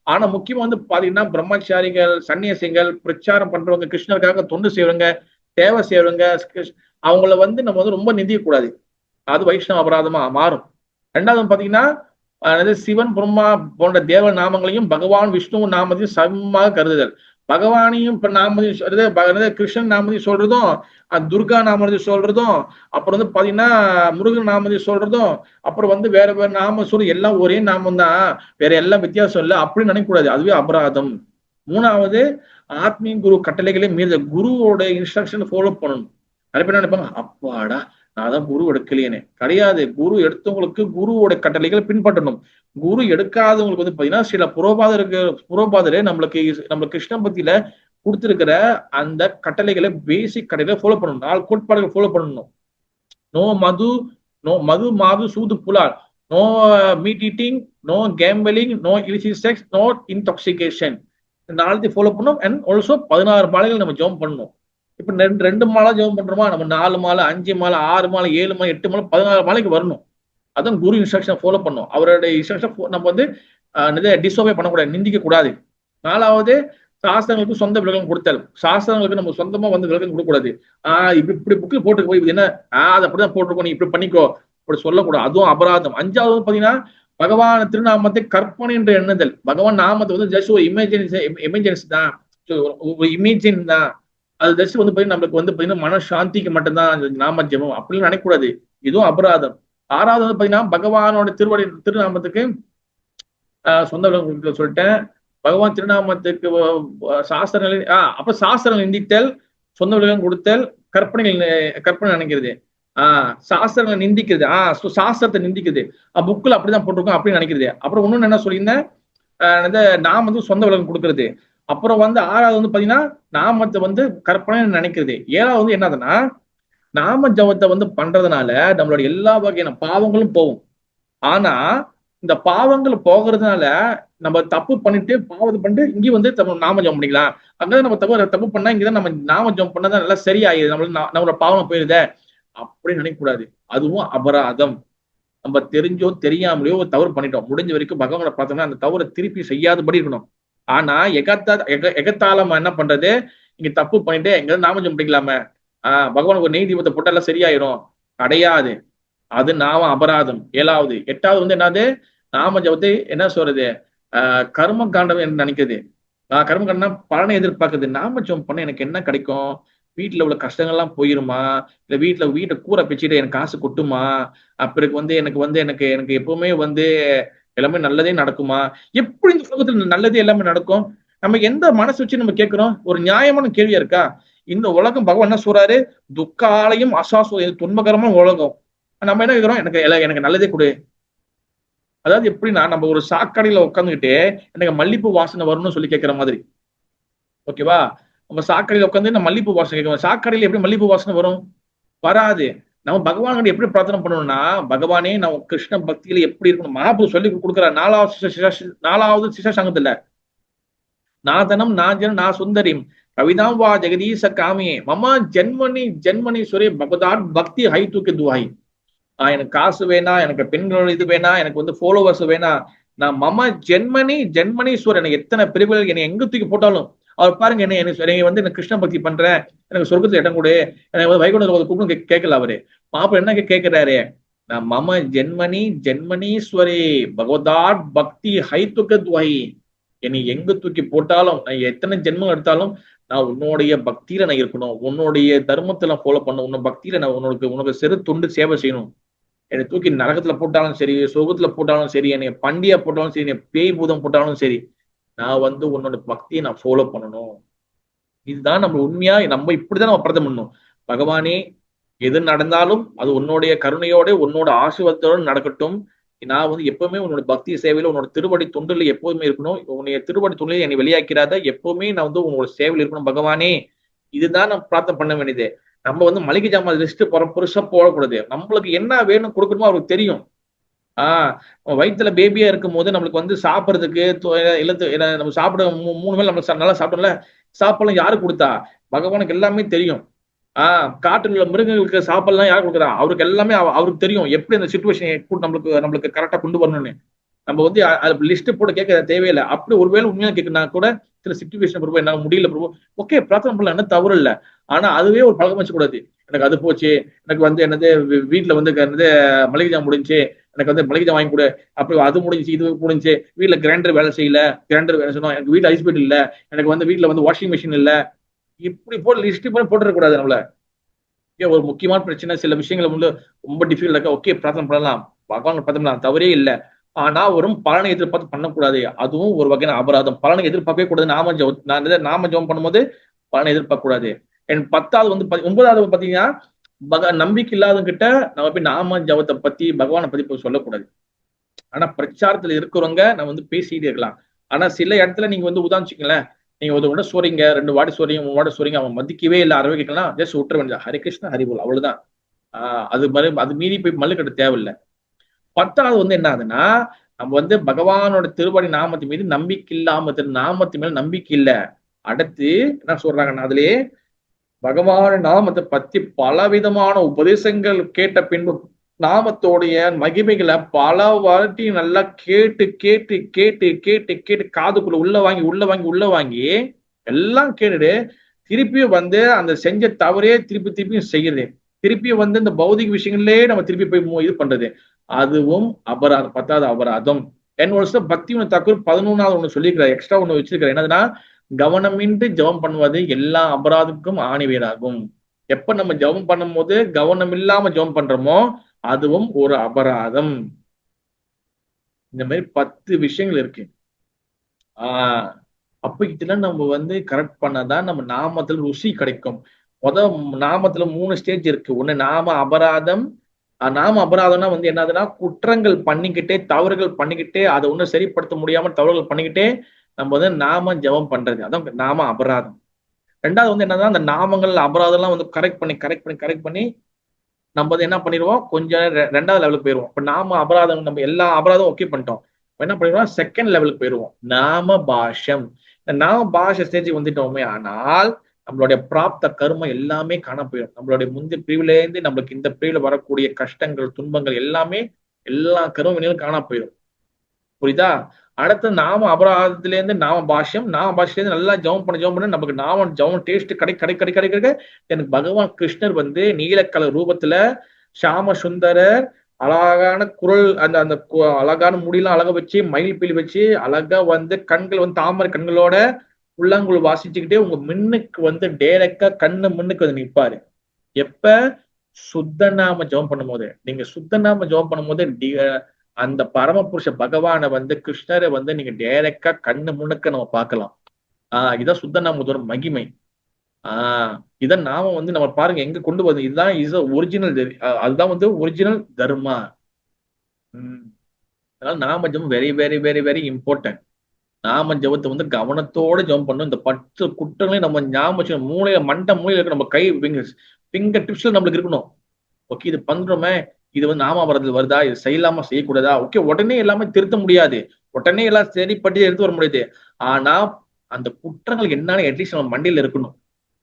ஆனா முக்கியமா வந்து பாத்தீங்கன்னா பிரம்மச்சாரிகள், சன்னியாசிகள், பிரச்சாரம் பண்றவங்க, கிருஷ்ணருக்காக தொண்டு செய்யறவங்க, தேவை செய்யறவங்க, அவங்கள வந்து நம்ம வந்து ரொம்ப நிந்திக்க கூடாது. அது வைஷ்ணவ அபராதமா மாறும். 2வது பாத்தீங்கன்னா சிவன், பிரம்மா போன்ற தேவ நாமங்களையும் பகவான் விஷ்ணு நாமத்தையும் சமமாக கருதுதல். பகவானையும் நாமத்தையும் சொல்றது, கிருஷ்ணன் நாமத்தையும் சொல்றதும், துர்கா நாமத்தையும் சொல்றதும், அப்புறம் வந்து பாத்தீங்கன்னா முருகன் நாமத்தையும் சொல்றதும், அப்புறம் வந்து வேற வேற நாம சொல்லி எல்லாம் ஒரே நாமம் தான், வேற எல்லாம் வித்தியாசம் இல்லை அப்படின்னு நினைக்கக்கூடாது. அதுவே அபராதம். 3வது ஆத்மீக குரு கட்டளைகளே மீது குருவோட இன்ஸ்ட்ரக்ஷன் ஃபாலோ பண்ணணும். நிறைய பேர் நினைப்பாங்க, அப்பாடா நான் தான் குரு எடுக்கலையேன்னு. கிடையாது. குரு எடுத்தவங்களுக்கு குருவோட கட்டளைகளை பின்பற்றணும். குரு எடுக்காதவங்களுக்கு வந்து பாத்தீங்கன்னா சில புரோபாதரே நம்மளுக்கு கிருஷ்ண பக்தியில கொடுத்திருக்கிற அந்த கட்டளைகளை, பேசிக் கட்டளைகளை ஃபாலோ பண்ணணும். 4 கோட்பாடுகளை ஃபாலோ பண்ணணும். நோ மது, நோ மது மாது சூது புலால், no meat eating, no gambling, no illicit sex, no intoxication. இந்த 4 ஃபாலோ பண்ணணும். அண்ட் ஆல்சோ 16 மாலைகள் நம்ம ஜெபம் பண்ணணும். இப்ப ரெண்டு மாலை ஜெபம் பண்றோமா, நம்ம 4 மாலை, 5 மாலை, 6 மாலை, 7 மாலை, 8 மாலை, 16 மாலைக்கு வரணும். அதான் குரு இன்ஸ்ட்ரக்ஷன் ஃபாலோ பண்ணும். அவருடைய இன்ஸ்ட்ரக்ஷன் நம்ம வந்து டிஸ்ஓபே பண்ணக்கூடாது, நிந்திக்க கூடாது. 4வது, சாஸ்திரங்களுக்கு சொந்த விளக்கம் கொடுத்தல். சாஸ்திரங்களுக்கு நம்ம சொந்தமா வந்து விளக்கம் கொடுக்கக்கூடாது. இப்படி புக்கு போட்டு போய் இது என்ன அது அப்படிதான் போட்டிருக்கோம், நீ இப்படி பண்ணிக்கோ, அப்படி சொல்லக்கூடாது. அதுவும் அபராதம். 5வது பாத்தீங்கன்னா, பகவான் திருநாமத்தை கற்பனை என்று எண்ணுதல். பகவான் நாமத்தை வந்து ஜஸ்ட் ஒரு இமேஜின்ஸ் தான், ஒரு இமேஜின் தான். அது ஜஸ்ட் வந்து பாத்தீங்கன்னா நம்மளுக்கு வந்து பாத்தீங்கன்னா மனசாந்திக்கு மட்டும்தான் அந்த நாம ஜெபம் அப்படின்னு நினைக்கக்கூடாது. இதுவும் அபராதம். 6வது வந்து பாத்தீங்கன்னா, பகவானோட திருநாமத்துக்கு சொந்த விளக்கம் சொல்லிட்டேன். பகவான் திருநாமத்துக்கு சாஸ்திரங்களை சாஸ்திரங்கள் நிந்தித்தல், சொந்த விளக்கம் கொடுத்தல், கற்பனை நினைக்கிறது, சாஸ்திரங்களை நிந்திக்கிறது, சாஸ்திரத்தை நிந்திக்கிறது, புக்கில் அப்படிதான் போட்டிருக்கோம் அப்படின்னு நினைக்கிறது. அப்புறம் இன்னொன்னு என்ன சொல்லியிருந்தேன், நாம் வந்து சொந்த விளக்கம் கொடுக்கறது. அப்புறம் வந்து 6வது வந்து பாத்தீங்கன்னா, நாமத்தை வந்து கற்பனை நினைக்கிறது. 7வது வந்து என்னதுன்னா, நாம ஜபத்தை வந்து பண்றதுனால நம்மளோட எல்லா வகையான பாவங்களும் போகும். ஆனா இந்த பாவங்கள் போகிறதுனால நம்ம தப்பு பண்ணிட்டு பாவத்தை பண்ணிட்டு இங்கேயும் வந்து நாம ஜெபம் பண்ணிக்கலாம். அங்கதான் நம்ம தப்பு பண்ணா இங்கதான் நம்ம நாம ஜெபம் பண்ணாதான் நல்லா சரியாயிடுது, நம்மளோட பாவம் போயிருத அப்படின்னு நினைக்கக்கூடாது. அதுவும் அபராதம். நம்ம தெரிஞ்சோ தெரியாமலையோ ஒரு தவறு பண்ணிட்டோம், முடிஞ்ச வரைக்கும் பகவானை பார்த்தோம்னா அந்த தவறை திருப்பி செய்யாதபடி இருக்கணும். ஆனா எகத்தாளமா என்ன பண்றது, இங்க தப்பு பண்ணிட்டு எங்க நாம ஜெபம் பண்ணிக்கலாமே, பகவானுக்கு ஒரு நெய் தீபத்தை போட்டா எல்லாம் சரியாயிரும், கிடையாது. அது நாம அபராதம். 7வது. 8வது வந்து என்னது, நாம ஜபத்தை என்ன சொல்றது, கர்ம காண்டம் என்று நினைக்கிறது. கர்ம காண்டம் பலனை எதிர்பார்க்குது. நாம ஜபம் பண்ண எனக்கு என்ன கிடைக்கும், வீட்டுல உள்ள கஷ்டங்கள்லாம் போயிருமா, இல்ல வீட்டை கூரை பிச்சுட்டு எனக்கு காசு கொட்டுமா, அப்புறம் வந்து எனக்கு எப்பவுமே வந்து எல்லாமே நல்லதே நடக்குமா, எப்படி இந்த உலகத்துல நல்லதே எல்லாமே நடக்கும், நம்ம எந்த மனசு வச்சு நம்ம கேட்கிறோம், ஒரு நியாயமான கேள்வியா இருக்கா? இந்த உலகம் பகவான் என்ன சொல்றாரு, துக்காலயம் அசாசம், துன்பகரமான உலகம். நம்ம என்ன கேட்கிறோம், எனக்கு நல்லதே கொடு. அதாவது எப்படின்னா, நம்ம ஒரு சாக்கடையில உட்காந்துக்கிட்டு எனக்கு மல்லிப்பூ வாசனை வரும்னு சொல்லி கேட்கிற மாதிரி. ஓகேவா? நம்ம சாக்கடையில உட்காந்து நம்ம மல்லிப்பூ வாசனை கேட்கிறோம். சாக்கடையில எப்படி மல்லிப்பூ வாசனை வரும்? வராது. நம்ம பகவான் எப்படி பிரார்த்தனை பண்ணணும்னா, பகவானே நம்ம கிருஷ்ண பக்தியில எப்படி இருக்கணும், மகாபுரு சொல்லி கொடுக்குற 4வது சிஷ சங்கத்துல, நாதனம் நாஜன் நா சுந்தரிம் கவிதாம் வா ஜெகதீச காமியே மமா ஜென்மனீஸ்வரே பகவதாட் பக்தி ஹை தூக்கி துவாய். எனக்கு காசு வேணா, எனக்கு பெண்களோட இது வேணா, எனக்கு வந்து ஃபாலோவர்ஸ் வேணா, நான் மம ஜென்மனீஸ்வரர், எனக்கு எத்தனை பிரிவுகள் என்னை எங்க தூக்கி போட்டாலும் அவர் பாருங்க, என்னை வந்து எனக்கு கிருஷ்ண பக்தி பண்றேன், எனக்கு சொர்க்கத்துல இடம் கொடு, எனக்கு வைகுண்ட கூப்பிட்டு கேட்கல. அவரு மாப்பிள்ள என்ன கேட்கிறாரு, நான் மம ஜென்மனீஸ்வரே பகவதாட் பக்தி ஹை துக்கத்வாயி, என்னை எங்க தூக்கி போட்டாலும், நான் எத்தனை ஜென்மம் எடுத்தாலும் நான் உன்னுடைய பக்தியில நான் இருக்கணும், உன்னுடைய தர்மத்துல ஃபாலோ பண்ணணும், உன்னோட பக்தியில நான் உனக்கு சிறு தொண்டு சேவை செய்யணும். என்னை தூக்கி நரகத்துல போட்டாலும் சரி, சொர்க்கத்துல போட்டாலும் சரி, என்னை பண்டியா போட்டாலும் சரி, என்னை பேய் பூதம் போட்டாலும் சரி, நான் வந்து உன்னோட பக்தியை நான் ஃபாலோ பண்ணணும். இதுதான் நம்ம உண்மையா நம்ம இப்படிதான் நம்ம பிரார்த்தனை பண்ணணும். பகவானே, எது நடந்தாலும் அது உன்னுடைய கருணையோட உன்னோட ஆசீர்வாதத்தோட நடக்கட்டும். நான் வந்து எப்பவுமே உன்னோட பக்தி சேவையில, உன்னோட திருவடி தொண்டில் எப்போதுமே இருக்கணும். உன்னுடைய திருவடி தொண்டில் என்னை வெளியாக்கிறாத, எப்பவுமே நான் வந்து உங்களோட சேவையில் இருக்கணும் பகவானே. இதுதான் நம்ம பிரார்த்தனை பண்ண வேண்டியது. நம்ம வந்து மளிகை ஜாமான் லிஸ்ட் புதுசா போடக்கூடாது. நம்மளுக்கு என்ன வேணும் கொடுக்கணுமோ அவருக்கு தெரியும். வயிற்றுல பேபியா இருக்கும் போது நம்மளுக்கு வந்து சாப்பிட்றதுக்கு நம்ம சாப்பிட 3 வேளை நம்ம நல்லா சாப்பிட்டோம்ல, சாப்பாடுலாம் யாரு கொடுத்தா, பகவானுக்கு எல்லாமே தெரியும். காட்டுல உள்ள மிருகங்களுக்கு சாப்பாடுலாம் யார் கொடுக்குறா, அவருக்கு எல்லாமே அவருக்கு தெரியும் எப்படி அந்த சிச்சுவேஷன் நம்மளுக்கு கரெக்டா கொண்டு வரணும்னு. நம்ம வந்து லிஸ்ட் போட்டு கேட்க தேவையில்லை. அப்படி ஒருவேளை உண்மையா கேட்கணும்னா கூட, சில சிச்சுவேஷன் பிரபு என்னால முடியல பிரபு, ஓகே பிரார்த்தனை பண்ணலாம், என்ன தவறு இல்லை. ஆனா அதுவே ஒரு பழக்கம் வச்சுக்கூடாது. எனக்கு அது போச்சு, எனக்கு வந்து என்னது வீட்டுல வந்து மளிகை ஜாமான் முடிஞ்சு, எனக்கு வந்து மளிகை ஜாமான் வாங்கி கொடு, அப்படி அது முடிஞ்சு இது முடிஞ்சு, வீட்டுல கிரைண்டர் வேலை செய்யல, கிரைண்டர் வேலை செய்யணும், எனக்கு வீட்டுல ஐஸ் பெட் இல்ல, எனக்கு வந்து வீட்டுல வந்து வாஷிங் மிஷின் இல்ல, இப்படி போட்டு லிஸ்ட் போட்டு போட்டுறக்கூடாது. நம்மள ஒரு முக்கியமான பிரச்சனை, சில விஷயங்களை வந்து ரொம்ப டிஃபிகல்ட் இருக்கா, ஓகே பிரார்த்தனை பண்ணலாம், பகவான் பிரார்த்தனை தவறே இல்லை. ஆனா வரும் பலனை எதிர்பார்த்து பண்ணக்கூடாது. அதுவும் ஒரு வகையான அபராதம். பலனை எதிர்பார்க்கவே கூடாது. நாம ஜெபம் பண்ணும்போது பலனை எதிர்பார்க்க கூடாது. 10வது வந்து 9வது பாத்தீங்கன்னா, நம்பிக்கை இல்லாதவங்க கிட்ட நம்ம போய் நாம ஜபத்தை பத்தி பகவானை பத்தி போய் சொல்லக்கூடாது. ஆனா பிரச்சாரத்துல இருக்கிறவங்க நம்ம வந்து பேசிட்டு இருக்கலாம். ஆனா சில இடத்துல நீங்க வந்து உதாரணம், நீங்க ஒரு கூட சொல்றீங்க, 2 வாட்டி சொல்றீங்க, 3 வாட்டி சொல்றீங்க, அவன் மதிக்கவே இல்லை, அறவே கேட்கலாம், ஜஸ்ட் விட்டுற வேண்டியது. ஹரே கிருஷ்ணா ஹரிபோல், அவ்வளவுதான். அது மாதிரி அது மீறி போய் மல்லு கட்ட தேவையில்லை. 10வது வந்து என்ன ஆகுதுன்னா, நம்ம வந்து பகவானோட திருவடி நாமத்து மீது நம்பிக்கை இல்லாம, நாமத்து மேல நம்பிக்கை இல்லை. அடுத்து என்ன சொல்றாங்கன்னா, அதுலயே பகவான நாமத்தை பத்தி பலவிதமான உபதேசங்கள் கேட்ட பின்பு நாமத்தோடைய மகிமைகளை பல வாட்டி நல்லா கேட்டு கேட்டு கேட்டு கேட்டு கேட்டு காதுக்குள்ள உள்ள வாங்கி எல்லாம் கேட்டுட்டு திருப்பியும் வந்து அந்த செஞ்ச தவறே திருப்பியும் செய்யுது. திருப்பியும் வந்து இந்த பௌதிக விஷயங்களே நம்ம திருப்பி போய் இது பண்றது, அதுவும் அபராதம். 10வது அபராதம். என்னோட பக்தி தாக்கூர் 11வது ஒண்ணு சொல்லியிருக்கிறார், எக்ஸ்ட்ரா ஒண்ணு வச்சிருக்கிறார். என்னதுன்னா, கவனமின்றி ஜெபம் பண்ணுவது எல்லா அபராதுக்கும் ஆணிவேராகும். எப்ப நம்ம ஜெபம் பண்ணும் போது கவனம் இல்லாம ஜெபம் பண்றோமோ அதுவும் ஒரு அபராதம். இந்த மாதிரி 10 விஷயங்கள் இருக்கு. அப்ப இதெல்லாம் நம்ம வந்து கரெக்ட் பண்ணாதான் நம்ம நாமத்துல ருசி கிடைக்கும். நாமத்துல 3 ஸ்டேஜ் இருக்கு. ஒண்ணு நாம அபராதம். நாம அபராதம்னா வந்து என்னதுன்னா, குற்றங்கள் பண்ணிக்கிட்டே, தவறுகள் பண்ணிக்கிட்டே, அதை ஒன்னும் சரிப்படுத்த முடியாம தவறுகள் பண்ணிக்கிட்டே நம்ம வந்து நாம ஜெபம் பண்றது, அதான் நாம அபராதம். 2வது வந்து என்னன்னா, அந்த நாமங்கள் அபராதம் எல்லாம் வந்து கரெக்ட் பண்ணி நம்ம வந்து என்ன பண்ணிடுவோம், கொஞ்சம் 2வது லெவலுக்கு போயிடுவோம். இப்ப நாம அபராதம், நம்ம எல்லா அபராதம் ஓகே பண்ணிட்டோம், என்ன பண்ணிடுவோம், செகண்ட் லெவலுக்கு போயிடுவோம், நாம பாஷம். இந்த நாம பாஷ ஸ்டேஜ் வந்துட்டோமே ஆனால் நம்மளுடைய பிராப்த கர்மம் எல்லாமே காண போயிடும். நம்மளுடைய முந்தைய பிரிவுல இருந்து நம்மளுக்கு இந்த பிரிவுல வரக்கூடிய கஷ்டங்கள், துன்பங்கள் எல்லாமே எல்லா கர்ம வினைகளும் காண போயிடும். புரியுதா? அடுத்து நாம அபராதத்துல இருந்து நாம பாஷ்யம் இருந்து நல்லா ஜெபம் பண்ண நமக்கு நாம ஜெபம் டேஸ்ட் கிடைக்க எனக்கு பகவான் கிருஷ்ணர் வந்து நீலக்கலர் ரூபத்துல ஷாம சுந்தரர் அழகான குரல், அந்த அந்த அழகான முடியெல்லாம் அழகா வச்சு, மயில் பீலி வச்சு அழகா வந்து கண்கள் வந்து தாமரை கண்களோட உள்ளங்குள் வாசிச்சுக்கிட்டே உங்க மின்னுக்கு வந்து டைரக்டா கண்ணு முன்னுக்கு வந்து நிற்பாரு. எப்ப? சுத்தநாம ஜெபம் பண்ணும் போது. நீங்க சுத்தநாம ஜெபம் பண்ணும் போது அந்த பரமபுருஷ பகவானை வந்து கிருஷ்ணரை வந்து நீங்க டைரக்டா கண்ணு முன்னுக்க நம்ம பார்க்கலாம். இதான் சுத்தநாமத்தோட மகிமை. இதான் நாம வந்து நம்ம பாருங்க எங்க கொண்டு வருது. இதுதான் இஸ் ஒரிஜினல், அதுதான் வந்து ஒரிஜினல் தர்மா. அதனால நாம ஜெபம் very very very very important. நாம ஜெபத்தை வந்து கவனத்தோட ஜெபம் பண்ணணும். இந்த 10 குற்றங்களையும் நம்ம ஞாபகம் மூளையில மூளையில இருக்க நம்ம கை ஃபிங்கர் டிப்ஸ்ல நம்மளுக்கு இருக்கணும். ஓகே, இது பண்றோமே, இது வந்து நாமாபரத்தில் வருதா, இது செய்யலாமா செய்யக்கூடாதா, ஓகே, உடனே எல்லாமே திருத்த முடியாது, உடனே எல்லாம் சரிப்பட்டு எடுத்து வர முடியாது. ஆனா அந்த குற்றங்கள் என்னன்னு அட்லீஸ்ட் நம்ம மண்டியில இருக்கணும்.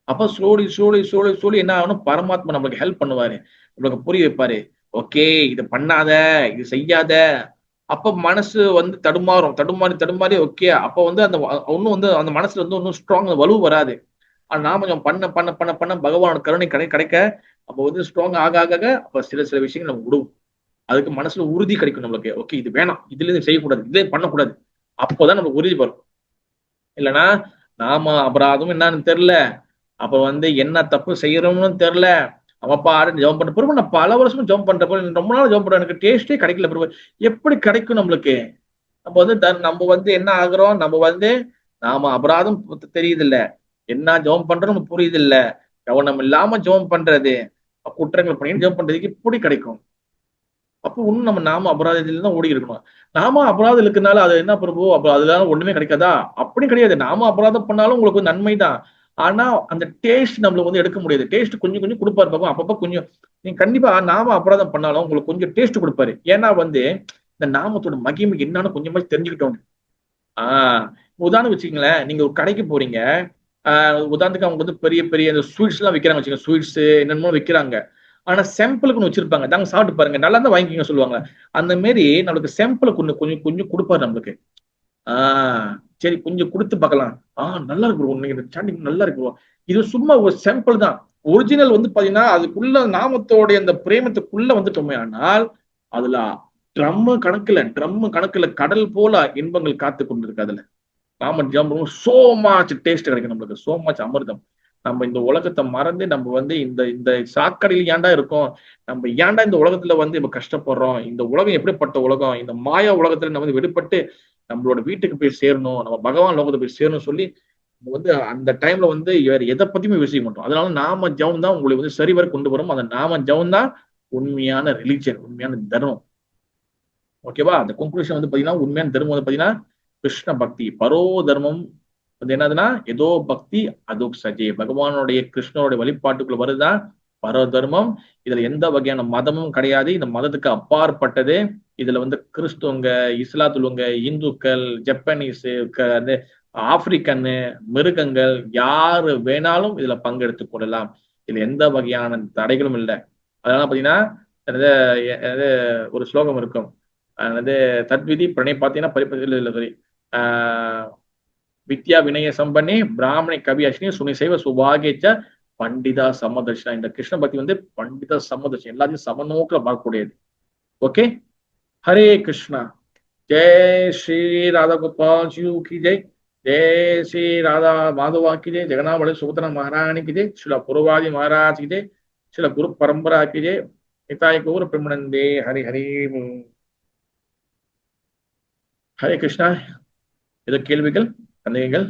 அப்ப ஸ்லோலி என்ன ஆகணும், பரமாத்மா நம்மளுக்கு ஹெல்ப் பண்ணுவாரு, நம்மளுக்கு புரிய வைப்பாரு. ஓகே, இது பண்ணாத, இது செய்யாத. அப்ப மனசு வந்து தடுமாறி ஓகே, அப்ப வந்து அந்த ஒன்னும் வந்து அந்த மனசுல வந்து ஒன்னும் ஸ்ட்ராங் வலு வராது. ஆனா நாம கொஞ்சம் பண்ண பகவானோட கருணை கிடைக்க அப்ப வந்து ஸ்ட்ராங் ஆக அப்ப சில விஷயங்கள் நம்ம விடுவோம். அதுக்கு மனசுல உறுதி கிடைக்கும் நம்மளுக்கு. ஓகே, இது வேணாம், இதுல இருந்து செய்யக்கூடாது, இதே பண்ணக்கூடாது. அப்போதான் நமக்கு உறுதி வரும். இல்லைன்னா நாம அபராதம் என்னன்னு தெரியல, அப்ப வந்து என்ன தப்பு செய்யறோம்னு தெரியல, அவப்பா ஆடு ஜெபம் பண்ண பிறகு நான் பல வருஷமும் ஜெபம் பண்றப்ப ரொம்ப நாள் ஜெபம் பண்றேன், எனக்கு டேஸ்டே கிடைக்கல பிறகு எப்படி கிடைக்கும் நம்மளுக்கு? நம்ம வந்து என்ன ஆகுறோம், நம்ம வந்து நாம அபராதம் தெரியுது இல்ல, என்ன ஜெபம் பண்றோம் நமக்கு புரியுது இல்ல, கவனம் இல்லாம ஜெபம் பண்றது, குற்றங்கள் பண்ணி ஜெபம் பண்றதுக்கு எப்படி கிடைக்கும்? அப்போ இன்னும் நம்ம நாம அபராதத்துல தான் ஓடி இருக்கணும். நாம அபராதம் இருக்குனால அது என்ன பிரபு, அப்ப அதனால ஒண்ணுமே கிடைக்காதா? அப்படி கிடையாது. நாம அபராதம் பண்ணாலும் உங்களுக்கு நன்மை தான். ஆனா அந்த டேஸ்ட் நம்மளுக்கு வந்து எடுக்க முடியாது. டேஸ்ட் கொஞ்சம் கொஞ்சம் கொடுப்பாரு பாப்பா, அப்பப்ப கொஞ்சம். நீங்க கண்டிப்பா நாம அபராதம் பண்ணாலும் உங்களுக்கு கொஞ்சம் டேஸ்ட் கொடுப்பாரு. ஏன்னா வந்து இந்த நாமத்தோட மகிமை என்னன்னு கொஞ்சமாச்சு தெரிஞ்சுக்கிட்டோம். உதாரணம் வச்சுக்கங்களேன், நீங்க ஒரு கடைக்கு போறீங்க, உதாரணத்துக்கு அவங்க வந்து பெரிய பெரிய இந்த ஸ்வீட்ஸ் எல்லாம் விற்கிறாங்க வச்சுக்கோங்க, ஸ்வீட்ஸ் என்னென்னமோ விற்கிறாங்க. ஆனா சாம்பிளுக்கு வச்சிருப்பாங்க, தாங்க சாப்பிட்டு பாருங்க, நல்லா தான் வாங்கிக்கோங்க சொல்லுவாங்க. அந்த மாதிரி நம்மளுக்கு சாம்பிளுக்கு கொஞ்சம் கொஞ்சம் கொடுப்பாரு நம்மளுக்கு. சரி கொஞ்சம் கொடுத்து பார்க்கலாம், நல்லா இருக்கு, ஸ்டாண்டிங் நல்லா இருக்கு. இது சும்மா ஒரு சாம்பிள் தான். ஒரிஜினல் வந்து பாத்தீங்கன்னா அதுக்குள்ள நாமத்தோடைய அந்த பிரேமத்துக்குள்ள வந்துட்டோமே ஆனால் அதுல ட்ரம் கணக்குல கடல் போல இன்பங்கள் காத்து கொண்டிருக்கு. அதுல நாம ஜம்பும் சோ மச் டேஸ்ட் கிடைக்கும் நம்மளுக்கு, சோ மச் அமிர்தம். நம்ம இந்த உலகத்தை மறந்து நம்ம வந்து இந்த சாக்கடையில் ஏன்டா இருக்கோம், நம்ம ஏன்டா இந்த உலகத்துல வந்து இப்ப கஷ்டப்படுறோம், இந்த உலகம் எப்படிப்பட்ட உலகம், இந்த மாயா உலகத்துல நம்ம வந்து விடுபட்டு நம்மளோட வீட்டுக்கு போய் சேரணும், நம்ம பகவான் லோகத்தை போய் சேரணும் சொல்லி நம்ம வந்து அந்த டைம்ல வந்து வேற எதை பத்தியுமே யோசிக்க மாட்டோம். அதனால நாம ஜெபம் தான் உங்களை வந்து சரிவர கொண்டு வரும். அந்த நாம ஜெபம் தான் உண்மையான ரிலிஜன், உண்மையான தர்மம். ஓகேவா? அந்த கன்க்ளூஷன் வந்து பாத்தீங்கன்னா உண்மையான தர்மம் வந்து பாத்தீங்கன்னா கிருஷ்ண பக்தி, பரோ தர்மம் அது என்னதுன்னா ஏதோ பக்தி அதோ சஜே, பகவானுடைய கிருஷ்ணனுடைய வழிபாட்டுக்குள்ள வருதா பரவ தர்மம். இதுல எந்த வகையான மதமும் கிடையாது, இந்த மதத்துக்கு அப்பாற்பட்டது. இதுல வந்து கிறிஸ்துவங்க, இஸ்லாத்துவங்க, இந்துக்கள், ஜப்பானீஸ், ஆப்பிரிக்கன்னு, மிருகங்கள் யாரு வேணாலும் இதுல பங்கெடுத்துக் கொள்ளலாம். இதுல எந்த வகையான தடைகளும் இல்லை. அதனால பாத்தீங்கன்னா ஒரு ஸ்லோகம் இருக்கும், அது தத்விதி பிரணய பார்த்தீங்கன்னா இல்லை சாரி, வித்யா வினய சம்பன்னே பிராமணி கவி அஷ்னி சுனிசைவ சுபாகேச்ச பண்டிதா சமதர்ஷனா. இந்த கிருஷ்ண பக்தி வந்து பண்டிதா சமதர்ஷன், எல்லாத்தையும் சமநோக்கில் பார்க்கக்கூடியது. ஓகே, ஹரே கிருஷ்ணா. ஜெய் ஸ்ரீ ராதா கோபால் ஜி की जय, जय श्री राधा माधवा की जय, जगन्नाथ बड़े सुभद्रा महारानी की जय, श्रीला पूर्वादि महाराज की जय, श्रीला गुरु परंपरा की जय. निताय गौर प्रेमानंदे. हरि हरि ஹரே கிருஷ்ணா. ஏதோ கேள்விகள், சந்தேகங்கள்?